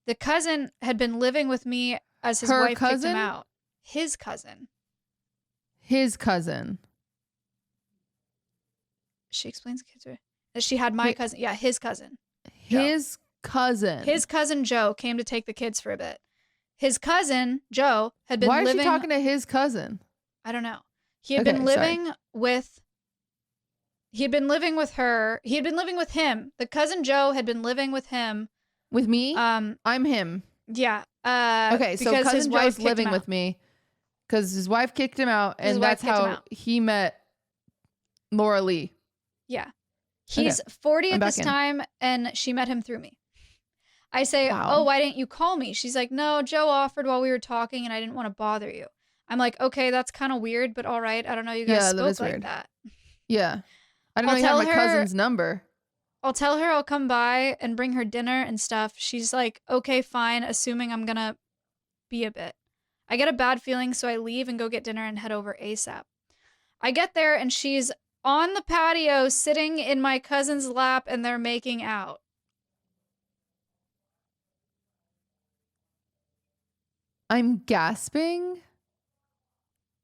[SPEAKER 1] The cousin had been living with me as his wife kicked him out. His cousin. She explains the kids were, that she had my cousin. Yeah, his cousin.
[SPEAKER 2] His cousin.
[SPEAKER 1] His cousin Joe came to take the kids for a bit. His cousin Joe had been living. Why is she
[SPEAKER 2] talking to his cousin?
[SPEAKER 1] I don't know. He had been living with. He had been living with her. He had been living with him. The cousin Joe had been living with him.
[SPEAKER 2] With me? I'm him.
[SPEAKER 1] Yeah.
[SPEAKER 2] Okay, so cousin Joe's living with me because his wife kicked him out, and that's how he met Laura Lee.
[SPEAKER 1] Yeah. He's 40 at this time, and she met him through me. I say, oh, why didn't you call me? She's like, no, Joe offered while we were talking, and I didn't want to bother you. I'm like, okay, that's kind of weird, but all right. I don't know you guys spoke like that.
[SPEAKER 2] Yeah. I don't know you have my cousin's number.
[SPEAKER 1] I'll tell her I'll come by and bring her dinner and stuff. She's like, okay, fine, assuming I'm going to be a bit. I get a bad feeling, so I leave and go get dinner and head over ASAP. I get there, and she's on the patio sitting in my cousin's lap, and they're making out.
[SPEAKER 2] I'm gasping.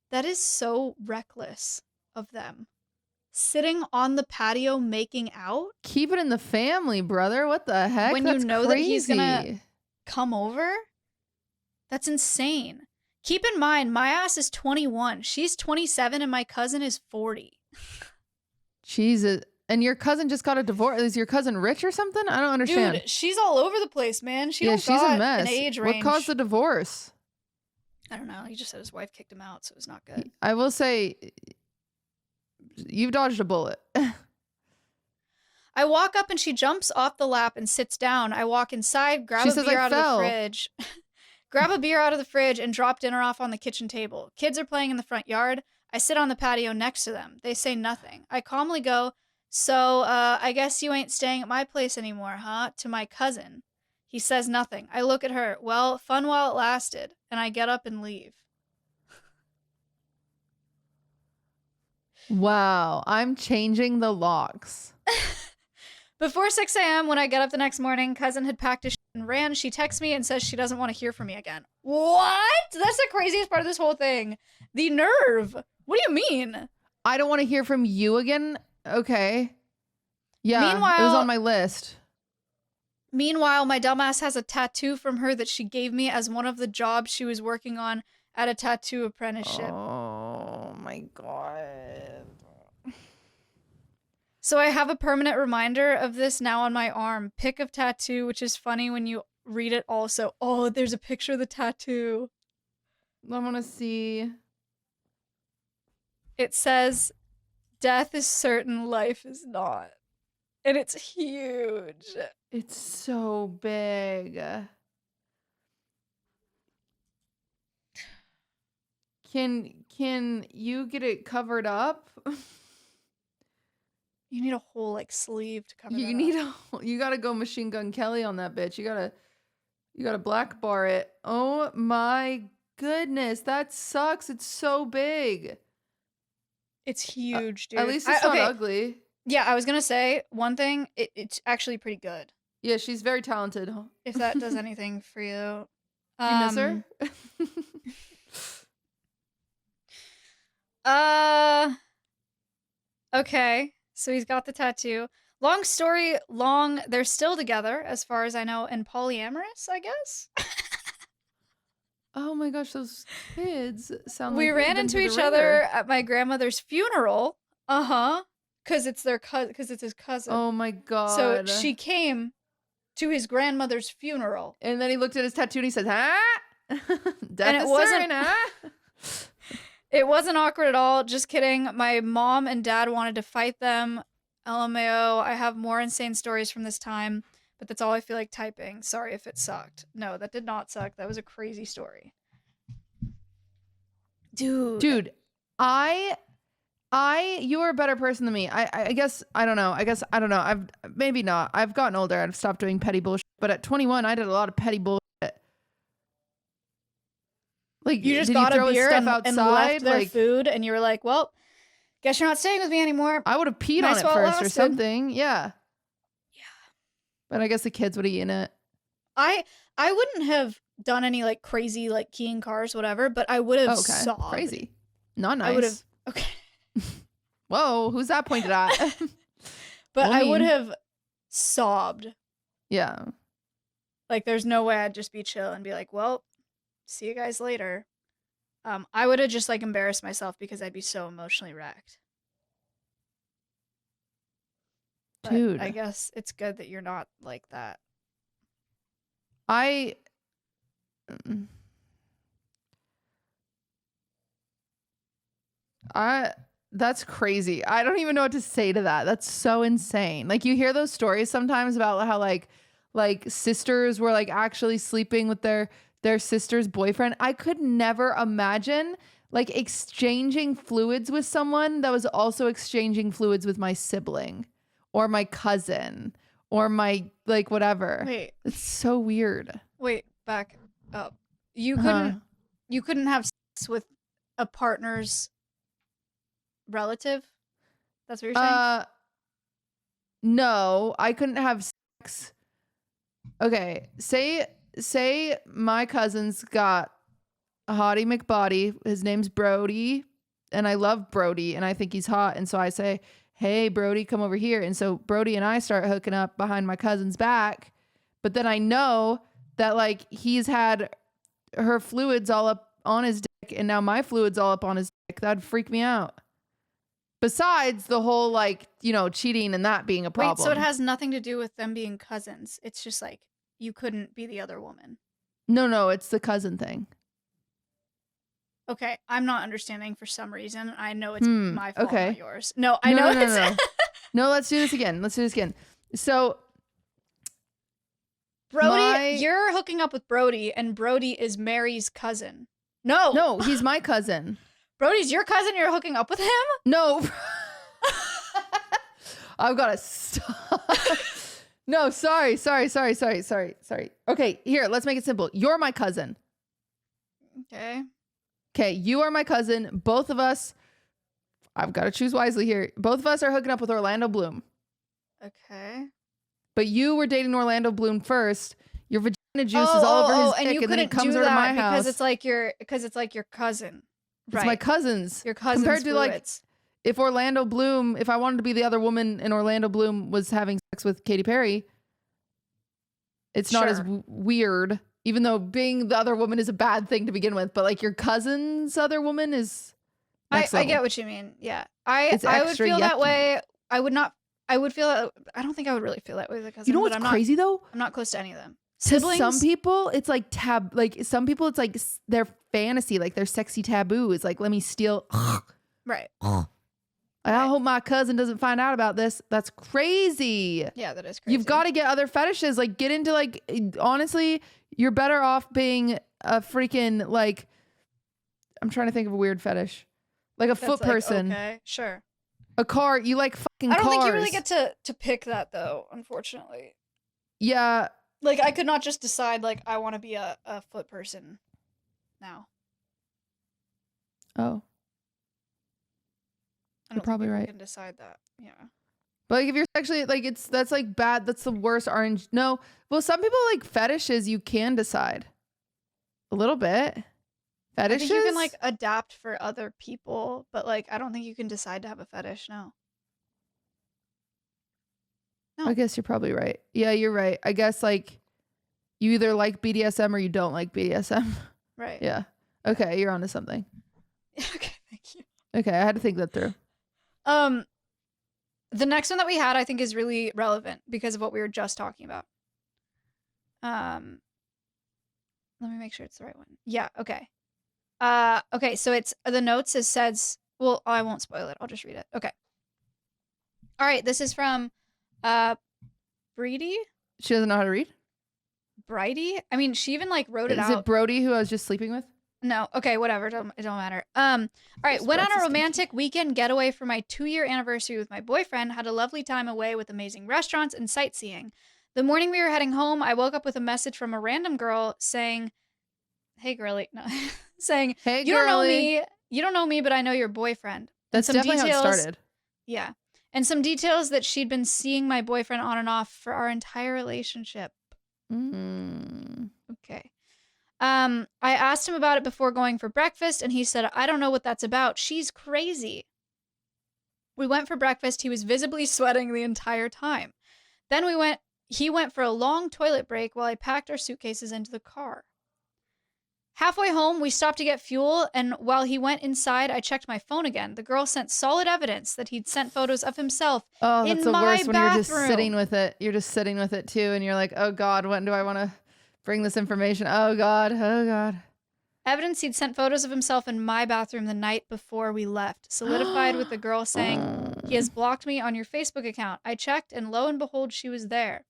[SPEAKER 1] That is so reckless of them. Sitting on the patio making out?
[SPEAKER 2] Keep it in the family, brother. What the heck?
[SPEAKER 1] When you know that he's gonna come over? That's insane. Keep in mind, my ass is 21. She's 27 and my cousin is 40.
[SPEAKER 2] Jesus. And your cousin just got a divorce. Is your cousin rich or something? I don't understand.
[SPEAKER 1] Dude, she's all over the place, man. She
[SPEAKER 2] Yeah,
[SPEAKER 1] don't
[SPEAKER 2] she's a
[SPEAKER 1] got
[SPEAKER 2] mess.
[SPEAKER 1] an age
[SPEAKER 2] What
[SPEAKER 1] range.
[SPEAKER 2] caused the divorce?
[SPEAKER 1] I don't know. He just said his wife kicked him out, so it was not good.
[SPEAKER 2] I will say, you've dodged a bullet.
[SPEAKER 1] I walk up and she jumps off the lap and sits down. I walk inside, grab
[SPEAKER 2] She
[SPEAKER 1] a
[SPEAKER 2] says,
[SPEAKER 1] beer
[SPEAKER 2] "I
[SPEAKER 1] out of the
[SPEAKER 2] fell."
[SPEAKER 1] fridge. Grab a beer out of the fridge and drop dinner off on the kitchen table. Kids are playing in the front yard. I sit on the patio next to them. They say nothing. I calmly go, "So, I guess you ain't staying at my place anymore, huh?" to my cousin. He says nothing. I look at her. Well, fun while it lasted. And I get up and leave.
[SPEAKER 2] Wow, I'm changing the locks.
[SPEAKER 1] Before 6 a.m., when I get up the next morning, cousin had packed his shit and ran. She texts me and says she doesn't want to hear from me again. What? That's the craziest part of this whole thing. The nerve. What do you mean?
[SPEAKER 2] I don't want to hear from you again. Okay. Yeah, it was on my list.
[SPEAKER 1] Meanwhile, my dumbass has a tattoo from her that she gave me as one of the jobs she was working on at a tattoo apprenticeship.
[SPEAKER 2] Oh my God.
[SPEAKER 1] So I have a permanent reminder of this now on my arm. Pic of tattoo, which is funny when you read it also. Oh, there's a picture of the tattoo.
[SPEAKER 2] I want to see.
[SPEAKER 1] It says, "Death is certain, life is not." And it's huge.
[SPEAKER 2] It's so big. Can you get it covered up?
[SPEAKER 1] You need a whole like sleeve to cover
[SPEAKER 2] You
[SPEAKER 1] that
[SPEAKER 2] need
[SPEAKER 1] up.
[SPEAKER 2] you gotta go Machine Gun Kelly on that bitch. You gotta black bar it. Oh my goodness, that sucks. It's so big.
[SPEAKER 1] It's huge, dude.
[SPEAKER 2] At least it's not
[SPEAKER 1] okay.
[SPEAKER 2] ugly.
[SPEAKER 1] Yeah, I was gonna say one thing. It's actually pretty good.
[SPEAKER 2] Yeah, she's very talented.
[SPEAKER 1] If that does anything for you.
[SPEAKER 2] Do you miss her?
[SPEAKER 1] Okay. So he's got the tattoo. Long story long, they're still together, as far as I know, and polyamorous, I guess.
[SPEAKER 2] Oh my gosh, those kids sound like
[SPEAKER 1] We
[SPEAKER 2] they've
[SPEAKER 1] ran
[SPEAKER 2] been
[SPEAKER 1] into
[SPEAKER 2] through
[SPEAKER 1] each
[SPEAKER 2] the
[SPEAKER 1] other
[SPEAKER 2] ringer.
[SPEAKER 1] at my grandmother's funeral. Uh-huh. Because it's his cousin.
[SPEAKER 2] Oh my God.
[SPEAKER 1] So she came to his grandmother's funeral.
[SPEAKER 2] And then he looked at his tattoo and he said, "Huh? Death
[SPEAKER 1] And it
[SPEAKER 2] is
[SPEAKER 1] wasn't
[SPEAKER 2] certain, huh?"
[SPEAKER 1] It wasn't awkward at all. Just kidding. My mom and dad wanted to fight them. LMAO. I have more insane stories from this time, but that's all I feel like typing. Sorry if it sucked. No, that did not suck. That was a crazy story.
[SPEAKER 2] Dude, you're a better person than me. I guess I don't know. I don't know. I've maybe not. I've gotten older. I've stopped doing petty bullshit. But at 21, I did a lot of petty bullshit. Like,
[SPEAKER 1] You just
[SPEAKER 2] did
[SPEAKER 1] got
[SPEAKER 2] he throw
[SPEAKER 1] a
[SPEAKER 2] his
[SPEAKER 1] beer
[SPEAKER 2] stuff
[SPEAKER 1] and
[SPEAKER 2] outside?
[SPEAKER 1] left their
[SPEAKER 2] Like,
[SPEAKER 1] food, and you were like, "Well, guess you're not staying with me anymore."
[SPEAKER 2] I would have peed
[SPEAKER 1] Nice
[SPEAKER 2] on it
[SPEAKER 1] while it
[SPEAKER 2] first or
[SPEAKER 1] lasted.
[SPEAKER 2] something. Yeah.
[SPEAKER 1] Yeah.
[SPEAKER 2] But I guess the kids would have eaten it.
[SPEAKER 1] I wouldn't have done any like crazy like keying cars, whatever, but I would have
[SPEAKER 2] Okay.
[SPEAKER 1] sobbed.
[SPEAKER 2] Crazy. Not nice.
[SPEAKER 1] I would have. Okay.
[SPEAKER 2] Whoa, who's that pointed at?
[SPEAKER 1] But
[SPEAKER 2] Well,
[SPEAKER 1] I would
[SPEAKER 2] mean.
[SPEAKER 1] have sobbed.
[SPEAKER 2] Yeah.
[SPEAKER 1] Like, there's no way I'd just be chill and be like, "Well, see you guys later." I would have just like embarrassed myself because I'd be so emotionally wrecked. But
[SPEAKER 2] Dude.
[SPEAKER 1] I guess it's good that you're not like that.
[SPEAKER 2] That's crazy. I don't even know what to say to that. That's so insane. Like, you hear those stories sometimes about how like sisters were like actually sleeping with their sister's boyfriend. I could never imagine like exchanging fluids with someone that was also exchanging fluids with my sibling or my cousin or my like whatever.
[SPEAKER 1] Wait,
[SPEAKER 2] It's so weird.
[SPEAKER 1] back up. You
[SPEAKER 2] Uh-huh.
[SPEAKER 1] couldn't have sex with a partner's relative? That's what you're saying?
[SPEAKER 2] No, I couldn't have sex. Okay, say my cousin's got a hottie McBody. His name's Brody, and I love Brody, and I think he's hot. And so I say, "Hey, Brody, come over here." And so Brody and I start hooking up behind my cousin's back. But then I know that like he's had her fluids all up on his dick, and now my fluids all up on his dick. That'd freak me out. Besides the whole like, cheating and that being a problem.
[SPEAKER 1] Wait, so it has nothing to do with them being cousins. It's just like you couldn't be the other woman.
[SPEAKER 2] No, it's the cousin thing.
[SPEAKER 1] Okay, I'm not understanding for some reason. I know it's my fault,
[SPEAKER 2] okay.
[SPEAKER 1] not yours. No, I know it's...
[SPEAKER 2] No. No, let's do this again. So...
[SPEAKER 1] Brody, you're hooking up with Brody, and Brody is Mary's cousin. No,
[SPEAKER 2] he's my cousin.
[SPEAKER 1] Brody's your cousin, you're hooking up with him?
[SPEAKER 2] No. I've got to stop. No, sorry. Okay, here, let's make it simple. You're my cousin. Okay, you are my cousin. Both of us, I've got to choose wisely here. Both of us are hooking up with Orlando Bloom.
[SPEAKER 1] Okay.
[SPEAKER 2] But you were dating Orlando Bloom first. Your vagina juice is all over his dick, and then he comes over to my house.
[SPEAKER 1] Because it's like your cousin.
[SPEAKER 2] It's my cousin's.
[SPEAKER 1] Your cousin's
[SPEAKER 2] compared to
[SPEAKER 1] fluids.
[SPEAKER 2] Like if Orlando Bloom, if I wanted to be the other woman and Orlando Bloom was having sex with Katy Perry, it's not as weird. Even though being the other woman is a bad thing to begin with, but like your cousin's other woman is.
[SPEAKER 1] I get what you mean. Yeah, I would feel
[SPEAKER 2] yucky.
[SPEAKER 1] that way. I would not. I would feel that. I don't think I would really feel that way with a cousin.
[SPEAKER 2] You know what's crazy though?
[SPEAKER 1] I'm not close to any of them.
[SPEAKER 2] Siblings? To some people, it's like like some people, it's like their fantasy, like their sexy taboo is like, let me steal.
[SPEAKER 1] Right.
[SPEAKER 2] I hope my cousin doesn't find out about this. That's crazy.
[SPEAKER 1] Yeah, that is crazy.
[SPEAKER 2] You've got to get other fetishes. Like get into like, honestly, you're better off being a freaking like, I'm trying to think of a weird fetish. Like a foot person.
[SPEAKER 1] Okay, sure.
[SPEAKER 2] A car. You like fucking cars.
[SPEAKER 1] I don't think you really get to pick that though, unfortunately.
[SPEAKER 2] Yeah.
[SPEAKER 1] Like I could not just decide like I want to be a foot person now.
[SPEAKER 2] Oh. You're probably right.
[SPEAKER 1] You can decide that. Yeah.
[SPEAKER 2] But like if you're sexually like that's like bad. That's the worst orange. No. Well, some people like fetishes you can decide. A little bit. Fetishes?
[SPEAKER 1] I think you can like adapt for other people, but like I don't think you can decide to have a fetish. No.
[SPEAKER 2] I guess you're probably right. Yeah, you're right. I guess like you either like BDSM or you don't like BDSM.
[SPEAKER 1] Right.
[SPEAKER 2] Yeah. Okay, you're onto something.
[SPEAKER 1] Okay, thank you.
[SPEAKER 2] Okay, I had to think that through.
[SPEAKER 1] The next one that we had I think is really relevant because of what we were just talking about. Let me make sure it's the right one. Yeah, okay. Okay, so it's the notes says well, I won't spoil it. I'll just read it. Okay. All right, this is from Brady?
[SPEAKER 2] She doesn't know how to read?
[SPEAKER 1] Bridie? I mean, she even like wrote it out.
[SPEAKER 2] Is it Brody who I was just sleeping with?
[SPEAKER 1] No. Okay, whatever. It don't matter. All right, went on a romantic weekend getaway for my 2-year anniversary with my boyfriend. Had a lovely time away with amazing restaurants and sightseeing. The morning we were heading home, I woke up with a message from a random girl saying, "Hey, girly." No. Saying,
[SPEAKER 2] "Hey,
[SPEAKER 1] you
[SPEAKER 2] girly.
[SPEAKER 1] You don't know me, but I know your boyfriend."
[SPEAKER 2] That's definitely how it started.
[SPEAKER 1] Yeah. And some details that she'd been seeing my boyfriend on and off for our entire relationship. Okay. I asked him about it before going for breakfast, and he said, "I don't know what that's about. She's crazy." We went for breakfast. He was visibly sweating the entire time. Then he went for a long toilet break while I packed our suitcases into the car. Halfway home, we stopped to get fuel, and while he went inside, I checked my phone again. The girl sent solid evidence that he'd sent photos of himself in my bathroom. Oh, that's the worst when you're just sitting with it. You're just sitting with it, too, and you're like, oh, God, when do I want to bring this information? Oh, God. Oh, God. Evidence he'd sent photos of himself in my bathroom the night before we left, solidified with the girl saying, "He has blocked me on your Facebook account." I checked, and lo and behold, she was there.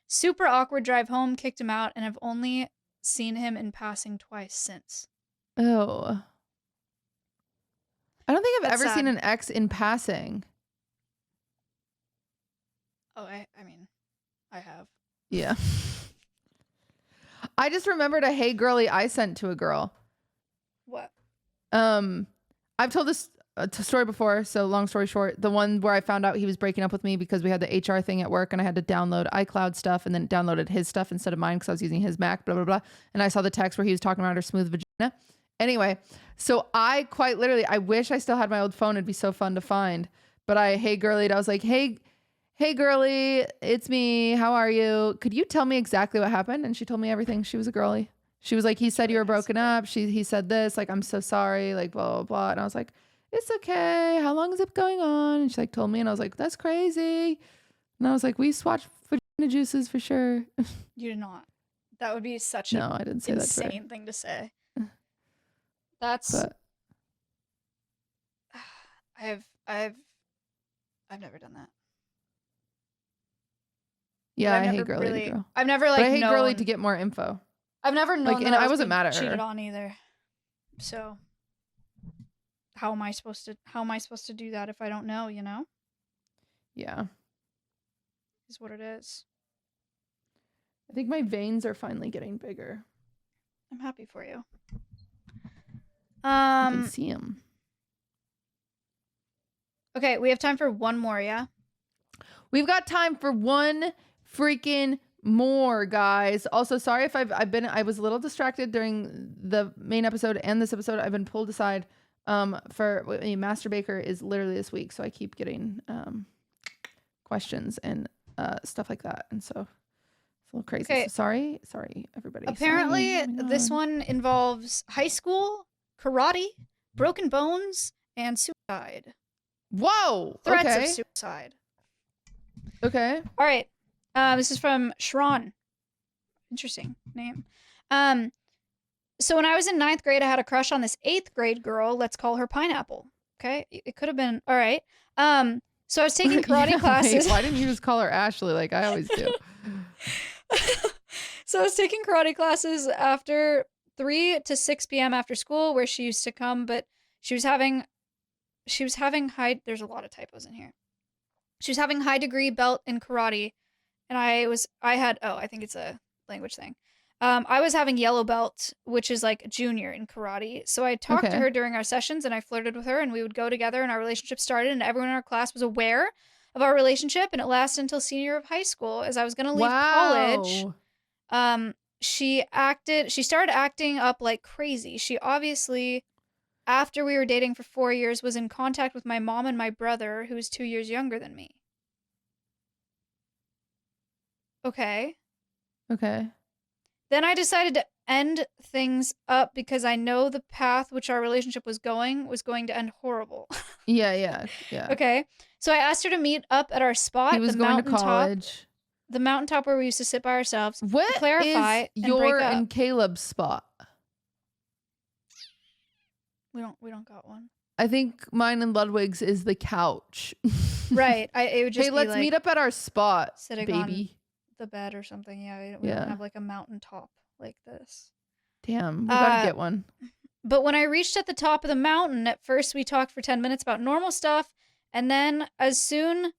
[SPEAKER 1] Super awkward drive home, kicked him out, and have only seen him in passing twice since. Oh. I don't think I've ever seen an ex in passing. Oh, I mean, I have. Yeah. I just remembered a "Hey girly" I sent to a girl. What? I've told this story before, so long story short, the one where I found out he was breaking up with me because we had the HR thing at work and I had to download iCloud stuff and then downloaded his stuff instead of mine because I was using his Mac, blah, blah, blah. And I saw the text where he was talking about her smooth vagina. Anyway, so I quite literally, I wish I still had my old phone. It'd be so fun to find. But "Hey girly," I was like, hey girly, it's me. How are you? Could you tell me exactly what happened? And she told me everything. She was a girly. She was like, "He said you were broken up. He said this, like, I'm so sorry, like, blah, blah, blah." And I was like,
[SPEAKER 2] it's okay. How long is it going on? And she like told me, and I was like, that's crazy. And I was like, we swatched vagina juices for sure.
[SPEAKER 1] You did not. That would be such
[SPEAKER 2] No,
[SPEAKER 1] an
[SPEAKER 2] I didn't say that to her.
[SPEAKER 1] insane thing to say. That's
[SPEAKER 2] But
[SPEAKER 1] I've never done that.
[SPEAKER 2] yeah,
[SPEAKER 1] I've
[SPEAKER 2] I
[SPEAKER 1] never
[SPEAKER 2] hate girly
[SPEAKER 1] really,
[SPEAKER 2] to girl.
[SPEAKER 1] I've never
[SPEAKER 2] But
[SPEAKER 1] like
[SPEAKER 2] I hate girly
[SPEAKER 1] known.
[SPEAKER 2] to get more info.
[SPEAKER 1] I've never known
[SPEAKER 2] Like,
[SPEAKER 1] that
[SPEAKER 2] and I
[SPEAKER 1] was
[SPEAKER 2] wasn't
[SPEAKER 1] being
[SPEAKER 2] mad at
[SPEAKER 1] cheated
[SPEAKER 2] her.
[SPEAKER 1] on either. So how am I supposed to do that if I don't know, you know?
[SPEAKER 2] Yeah.
[SPEAKER 1] Is what it is.
[SPEAKER 2] I think my veins are finally getting bigger.
[SPEAKER 1] I'm happy for you.
[SPEAKER 2] I can see them.
[SPEAKER 1] Okay, we have time for one more, yeah?
[SPEAKER 2] We've got time for one freaking more, guys. Also, sorry if I was a little distracted during the main episode and this episode. I've been pulled aside for Master Baker is literally this week, so I keep getting questions and stuff like that, and so it's a little crazy.
[SPEAKER 1] Okay.
[SPEAKER 2] So sorry everybody.
[SPEAKER 1] Apparently
[SPEAKER 2] Sorry. Oh my
[SPEAKER 1] this
[SPEAKER 2] God.
[SPEAKER 1] one involves high school, karate, broken bones, and suicide.
[SPEAKER 2] Whoa.
[SPEAKER 1] Threats
[SPEAKER 2] Okay.
[SPEAKER 1] of suicide.
[SPEAKER 2] Okay.
[SPEAKER 1] All right. This is from Shran. Interesting name. So when I was in 9th grade, I had a crush on this 8th grade girl. Let's call her Pineapple. Okay. It could have been. All right. So I was taking karate classes.
[SPEAKER 2] Wait, why didn't you just call her Ashley like I always do?
[SPEAKER 1] So I was taking karate classes after 3 to 6 p.m. after school, where she used to come, but she was having high. There's a lot of typos in here. She was having high degree belt in karate, and I think it's a language thing. I was having yellow belt, which is like a junior in karate. So I talked to her during our sessions, and I flirted with her, and we would go together, and our relationship started, and everyone in our class was aware of our relationship, and it lasted until senior of high school. As I was gonna leave college, she started acting up like crazy. She obviously, after we were dating for 4 years, was in contact with my mom and my brother, who is 2 years younger than me. Okay. Then I decided to end things up because I know the path which our relationship was going to end horrible.
[SPEAKER 2] Yeah.
[SPEAKER 1] Okay. So I asked her to meet up at our spot,
[SPEAKER 2] He was going to college.
[SPEAKER 1] The mountaintop where we used to sit by ourselves.
[SPEAKER 2] What
[SPEAKER 1] to clarify
[SPEAKER 2] is
[SPEAKER 1] and
[SPEAKER 2] your
[SPEAKER 1] break up.
[SPEAKER 2] and Caleb's spot?
[SPEAKER 1] We don't got one.
[SPEAKER 2] I think mine and Ludwig's is the couch.
[SPEAKER 1] Right. It would just
[SPEAKER 2] hey,
[SPEAKER 1] be
[SPEAKER 2] let's
[SPEAKER 1] like
[SPEAKER 2] meet up at our spot,
[SPEAKER 1] sitting
[SPEAKER 2] baby.
[SPEAKER 1] on the bed or something. Yeah, we don't have like a mountaintop like this.
[SPEAKER 2] Damn, we gotta get one.
[SPEAKER 1] But when I reached at the top of the mountain, at first we talked for 10 minutes about normal stuff, and then as soon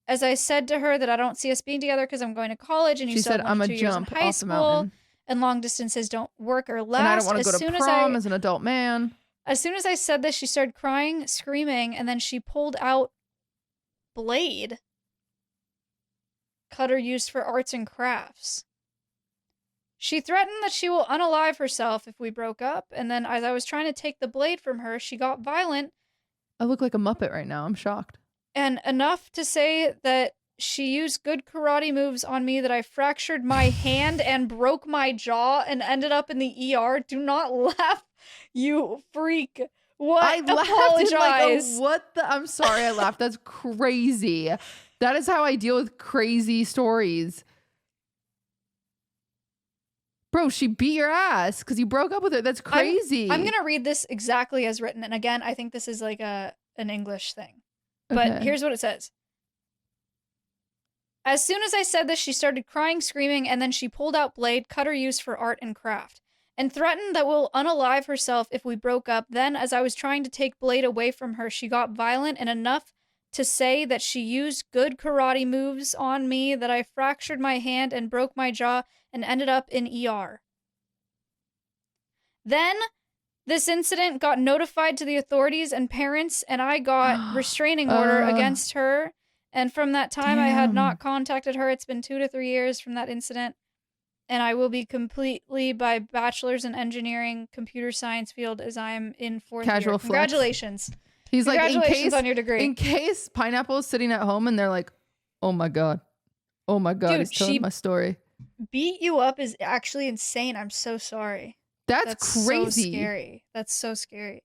[SPEAKER 1] as I said to her that I don't see us being together because I'm going to college, and you still have 1 to 2 years in high school, and long distances don't work or last.
[SPEAKER 2] And I don't want to go to prom as an adult man.
[SPEAKER 1] As soon as I said this, she started crying, screaming, and then she pulled out blade, cutter used for arts and crafts. She threatened that she will unalive herself if we broke up, and then as I was trying to take the blade from her, she got violent.
[SPEAKER 2] I look like a Muppet right now. I'm shocked.
[SPEAKER 1] And enough to say that she used good karate moves on me that I fractured my hand and broke my jaw and ended up in the ER. Do not laugh, you freak. What?
[SPEAKER 2] I
[SPEAKER 1] Apologize.
[SPEAKER 2] Laughed like, what the? I'm sorry I laughed. That's crazy. That is how I deal with crazy stories. Bro, she beat your ass because you broke up with her. That's crazy.
[SPEAKER 1] I'm going to read this exactly as written. And again, I think this is like an English thing. But here's what it says. As soon as I said this, she started crying, screaming, and then she pulled out blade, cutter used for art and craft, and threatened that will unalive herself if we broke up. Then, as I was trying to take blade away from her, she got violent and enough to say that she used good karate moves on me that I fractured my hand and broke my jaw and ended up in ER. Then this incident got notified to the authorities and parents, and I got restraining order against her. And from that time, I had not contacted her. It's been 2 to 3 years from that incident. And I will be completely by bachelor's in engineering, computer science field as I'm in 4th year. Congratulations.
[SPEAKER 2] He's like,
[SPEAKER 1] congratulations on your degree.
[SPEAKER 2] In case Pineapple is sitting at home and they're like, oh my God, dude, he's telling my story.
[SPEAKER 1] Beat you up is actually insane. I'm so sorry.
[SPEAKER 2] That's crazy.
[SPEAKER 1] So scary. That's so scary.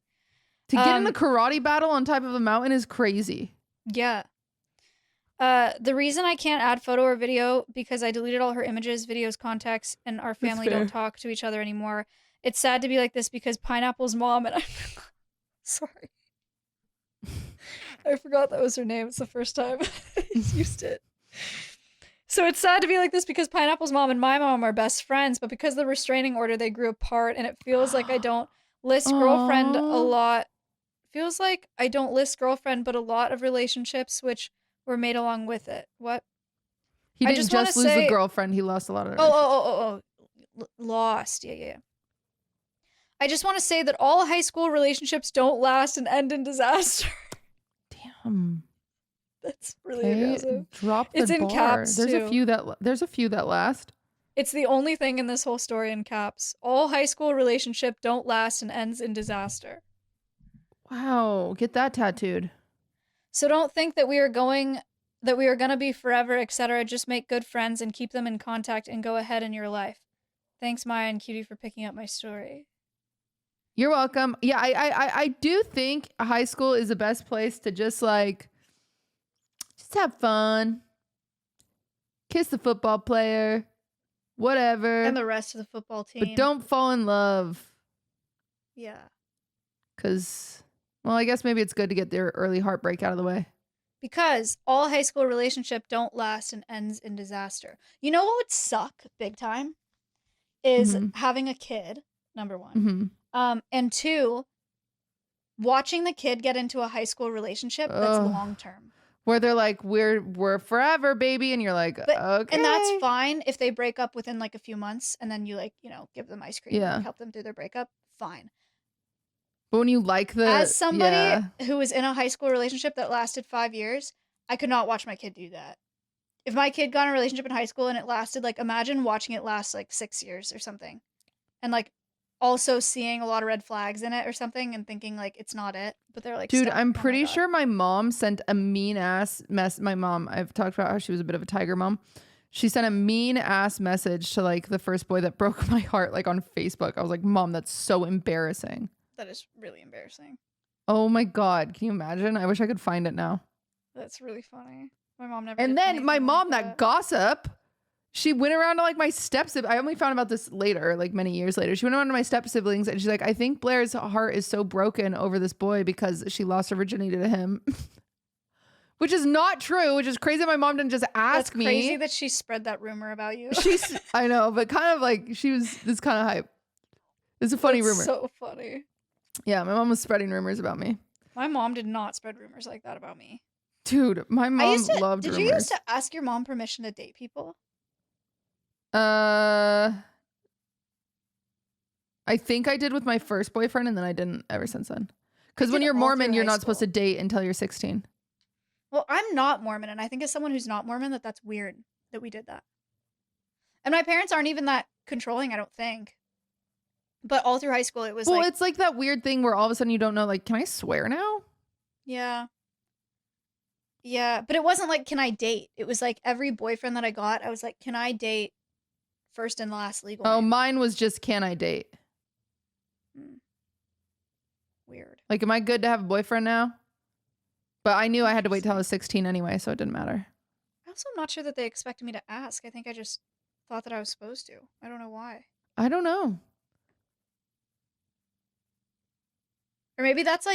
[SPEAKER 2] To get in a karate battle on top of a mountain is crazy.
[SPEAKER 1] Yeah. The reason I can't add photo or video because I deleted all her images, videos, contacts, and our family don't talk to each other anymore. It's sad to be like this because Pineapple's mom and I sorry. I forgot that was her name. It's the first time I used it. So it's sad to be like this because Pineapple's mom and my mom are best friends, but because of the restraining order, they grew apart, and it feels like I don't list girlfriend a lot. Feels like I don't list girlfriend, but a lot of relationships which were made along with it. What?
[SPEAKER 2] He didn't just lose a girlfriend. He lost a lot of
[SPEAKER 1] lost. Yeah. I just want to say that all high school relationships don't last and end in disaster.
[SPEAKER 2] Damn.
[SPEAKER 1] That's really aggressive.
[SPEAKER 2] Drop the
[SPEAKER 1] It's in
[SPEAKER 2] bar.
[SPEAKER 1] caps,
[SPEAKER 2] There's
[SPEAKER 1] too.
[SPEAKER 2] a few that last.
[SPEAKER 1] It's the only thing in this whole story in caps. All high school relationship don't last and ends in disaster.
[SPEAKER 2] Wow, get that tattooed.
[SPEAKER 1] So don't think that we are gonna be forever, etc. Just make good friends and keep them in contact and go ahead in your life. Thanks, Maya and Cutie, for picking up my story.
[SPEAKER 2] You're welcome. Yeah, I do think high school is the best place to just have fun. Kiss the football player. Whatever.
[SPEAKER 1] And the rest of the football team.
[SPEAKER 2] But don't fall in love.
[SPEAKER 1] Yeah.
[SPEAKER 2] Because, well, I guess maybe it's good to get their early heartbreak out of the way.
[SPEAKER 1] Because all high school relationship don't last and ends in disaster. You know what would suck big time? Is having a kid, number one. And two, watching the kid get into a high school relationship that's long term.
[SPEAKER 2] Where they're like, we're forever, baby, and you're like, okay.
[SPEAKER 1] And that's fine if they break up within like a few months and then you give them ice cream and help them through their breakup. Fine.
[SPEAKER 2] But when you like
[SPEAKER 1] as somebody who was in a high school relationship that lasted 5 years, I could not watch my kid do that. If my kid got in a relationship in high school and it lasted, imagine watching it last 6 years or something. And also seeing a lot of red flags in it or something and thinking it's not it, but they're
[SPEAKER 2] dude, I'm pretty sure my mom sent a mean ass mess. My mom, I've talked about how she was a bit of a tiger mom. She sent a mean ass message to the first boy that broke my heart on Facebook. I was like, Mom, that's so embarrassing.
[SPEAKER 1] That is really embarrassing.
[SPEAKER 2] Oh my God. Can you imagine? I wish I could find it now.
[SPEAKER 1] That's really funny. My mom never
[SPEAKER 2] And then my mom, that gossip, she went around to my step-sibling. I only found about this later, many years later. She went around to my step-siblings and she's like, I think Blair's heart is so broken over this boy because she lost her virginity to him. Which is not true, which is crazy that my mom didn't just ask me.
[SPEAKER 1] It's crazy that she spread that rumor about you.
[SPEAKER 2] I know, but kind of she was this kind of hype. It's a funny rumor.
[SPEAKER 1] So funny.
[SPEAKER 2] Yeah, my mom was spreading rumors about me.
[SPEAKER 1] My mom did not spread rumors like that about me.
[SPEAKER 2] Dude, my mom loved rumors.
[SPEAKER 1] Did you used to ask your mom permission to date people?
[SPEAKER 2] I think I did with my first boyfriend, and then I didn't ever since then. Because when you're Mormon, you're not supposed to date until you're 16.
[SPEAKER 1] Well, I'm not Mormon, and I think as someone who's not Mormon, that's weird that we did that. And my parents aren't even that controlling, I don't think. But all through high school, it was
[SPEAKER 2] it's that weird thing where all of a sudden you don't know, can I swear now?
[SPEAKER 1] Yeah. Yeah, but it wasn't can I date? It was every boyfriend that I got, I was like, can I date first and last legal name?
[SPEAKER 2] Mine was just, can I date?
[SPEAKER 1] Weird.
[SPEAKER 2] Am I good to have a boyfriend now? But I knew I had to wait till I was 16 anyway, so it didn't matter.
[SPEAKER 1] I also am not sure that they expected me to ask. I think I just thought that I was supposed to. I don't know why.
[SPEAKER 2] I don't know.
[SPEAKER 1] Or maybe that's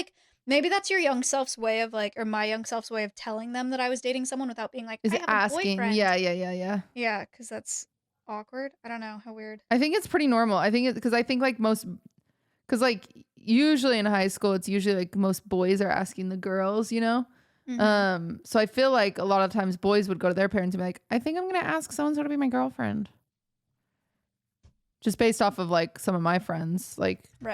[SPEAKER 1] your young self's way of or my young self's way of telling them that I was dating someone without being
[SPEAKER 2] is
[SPEAKER 1] I have
[SPEAKER 2] asking.
[SPEAKER 1] A boyfriend.
[SPEAKER 2] Yeah.
[SPEAKER 1] Yeah, because that's awkward. I don't know. How weird.
[SPEAKER 2] I think it's pretty normal. I think because I think usually in high school, it's usually most boys are asking the girls, you know? So I feel a lot of times boys would go to their parents and be like, I think I'm going to ask so-and-so to be my girlfriend. Just based off of some of my friends,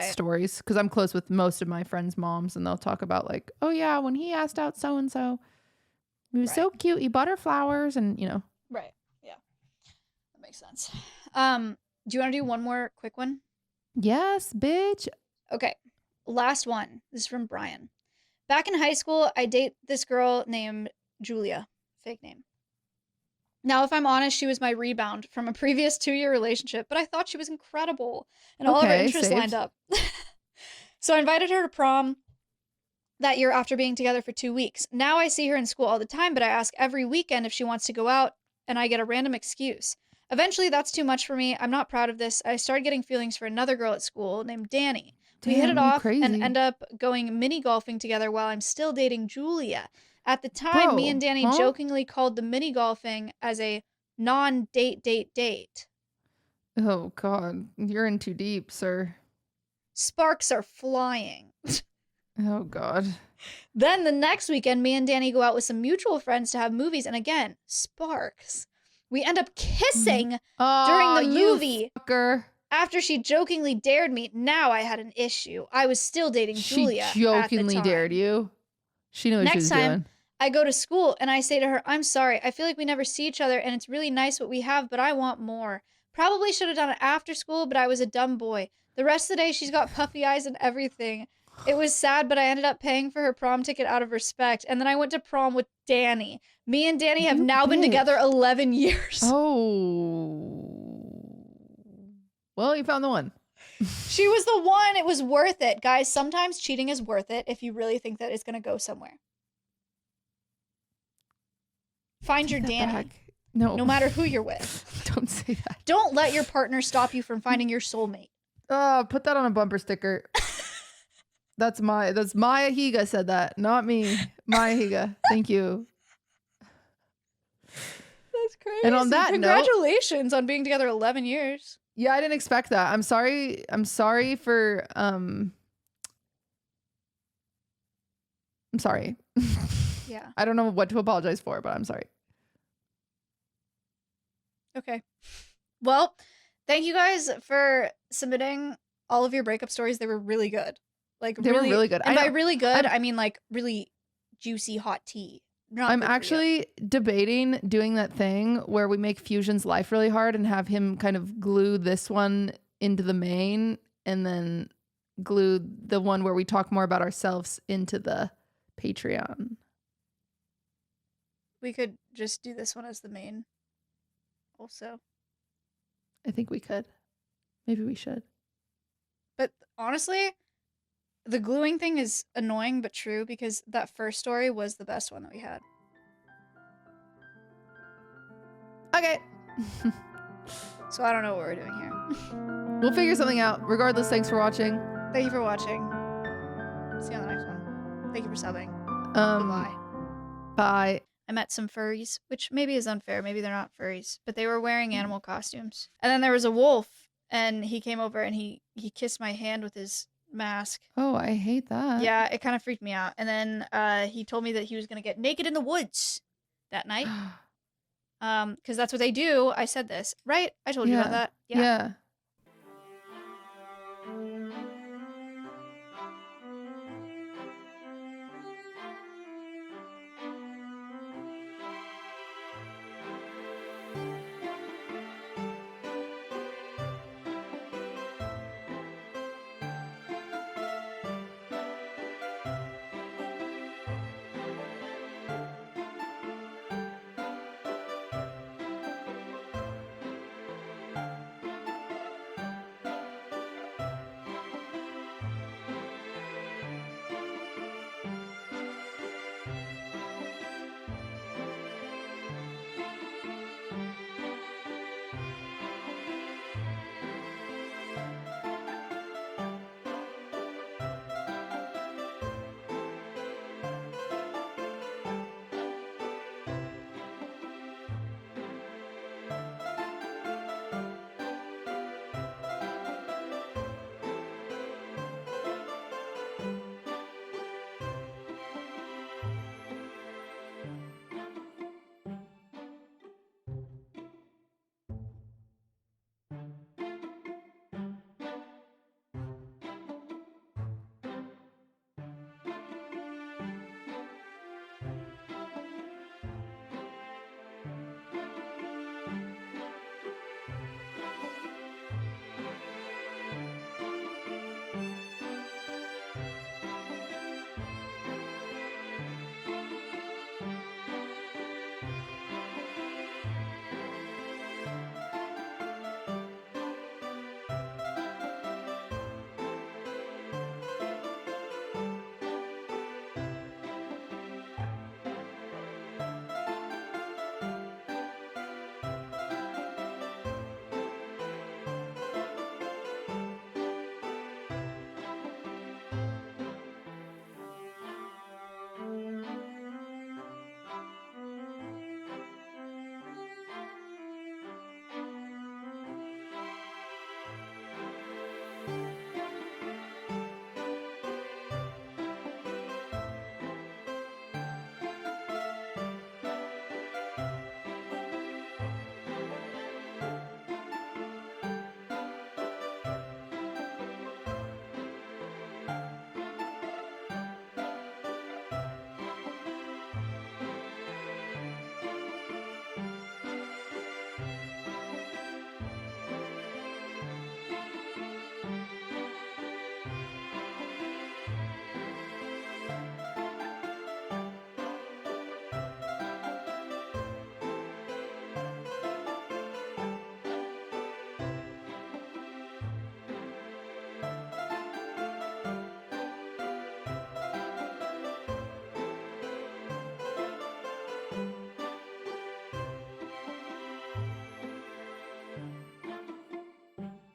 [SPEAKER 2] stories. Because I'm close with most of my friends' moms, and they'll talk about oh yeah, when he asked out so-and-so, he was so cute. He bought her flowers and,
[SPEAKER 1] Right. Yeah. That makes sense. Do you want to do one more quick one?
[SPEAKER 2] Yes, bitch.
[SPEAKER 1] Okay. Last one. This is from Brian. Back in high school, I date this girl named Julia. Fake name. Now, if I'm honest, she was my rebound from a previous 2-year relationship, but I thought she was incredible and all of her interests lined up. So I invited her to prom that year after being together for 2 weeks. Now I see her in school all the time, but I ask every weekend if she wants to go out, and I get a random excuse. Eventually, that's too much for me. I'm not proud of this. I started getting feelings for another girl at school named Danny. We hit it
[SPEAKER 2] Damn, you
[SPEAKER 1] off and
[SPEAKER 2] crazy.
[SPEAKER 1] end up going mini golfing together while I'm still dating Julia. At the time, me and
[SPEAKER 2] Bro,
[SPEAKER 1] Danny
[SPEAKER 2] huh?
[SPEAKER 1] jokingly called the mini golfing as a non-date.
[SPEAKER 2] Oh God, you're in too deep, sir.
[SPEAKER 1] Sparks are flying.
[SPEAKER 2] Oh God.
[SPEAKER 1] Then the next weekend, me and Danny go out with some mutual friends to have movies, and again, sparks. We end up kissing during
[SPEAKER 2] Oh,
[SPEAKER 1] the
[SPEAKER 2] you
[SPEAKER 1] movie
[SPEAKER 2] fucker.
[SPEAKER 1] after she jokingly dared me. Now I had an issue. I was still dating
[SPEAKER 2] She
[SPEAKER 1] Julia at the
[SPEAKER 2] jokingly dared
[SPEAKER 1] time.
[SPEAKER 2] you. She knew what she
[SPEAKER 1] Next
[SPEAKER 2] was
[SPEAKER 1] time,
[SPEAKER 2] doing.
[SPEAKER 1] I go to school and I say to her, I'm sorry, I feel like we never see each other and it's really nice what we have, but I want more. Probably should have done it after school, but I was a dumb boy. The rest of the day, she's got puppy eyes and everything. It was sad, but I ended up paying for her prom ticket out of respect. And then I went to prom with Danny. Me and Danny have
[SPEAKER 2] You
[SPEAKER 1] now been together
[SPEAKER 2] bitch.
[SPEAKER 1] 11 years.
[SPEAKER 2] Oh. Well, you found the one.
[SPEAKER 1] She was the one. It was worth it. Guys, sometimes cheating is worth it if you really think that it's going to go somewhere. Find your
[SPEAKER 2] Take that
[SPEAKER 1] Danny.
[SPEAKER 2] back. No.
[SPEAKER 1] No matter who you're with.
[SPEAKER 2] Don't say that.
[SPEAKER 1] Don't let your partner stop you from finding your soulmate.
[SPEAKER 2] Oh, put that on a bumper sticker. That's Maya Higa said that, not me. Maya Higa. Thank you.
[SPEAKER 1] That's crazy.
[SPEAKER 2] And on that note,
[SPEAKER 1] congratulations on being together 11 years.
[SPEAKER 2] yeah, I didn't expect that. I'm sorry for I'm sorry.
[SPEAKER 1] Yeah.
[SPEAKER 2] I don't know what to apologize for, but I'm sorry.
[SPEAKER 1] Okay. Well, thank you guys for submitting all of your breakup stories. They were really good. Like
[SPEAKER 2] They were really good.
[SPEAKER 1] And
[SPEAKER 2] I
[SPEAKER 1] by
[SPEAKER 2] know.
[SPEAKER 1] really good, I mean like really juicy hot tea. Not
[SPEAKER 2] I'm
[SPEAKER 1] good for you.
[SPEAKER 2] actually debating doing that thing where we make Fusion's life really hard and have him kind of glue this one into the main and then glue the one where we talk more about ourselves into the Patreon.
[SPEAKER 1] We could just do this one as the main. Also.
[SPEAKER 2] I think we could. Maybe we should.
[SPEAKER 1] But honestly, the gluing thing is annoying but true because that first story was the best one that we had.
[SPEAKER 2] Okay.
[SPEAKER 1] So I don't know what we're doing here.
[SPEAKER 2] We'll figure something out. Regardless, thanks for watching.
[SPEAKER 1] Thank you for watching. See you on the next one. Thank you for subbing. Goodbye.
[SPEAKER 2] Bye.
[SPEAKER 1] I met some furries, which maybe is unfair. Maybe they're not furries, but they were wearing animal costumes. And then there was a wolf, and he came over and he kissed my hand with his mask.
[SPEAKER 2] Oh, I hate that.
[SPEAKER 1] Yeah, it kind of freaked me out. And then he told me that he was going to get naked in the woods that night. Because that's what they do. I said this, right? I told you about that.
[SPEAKER 2] Yeah.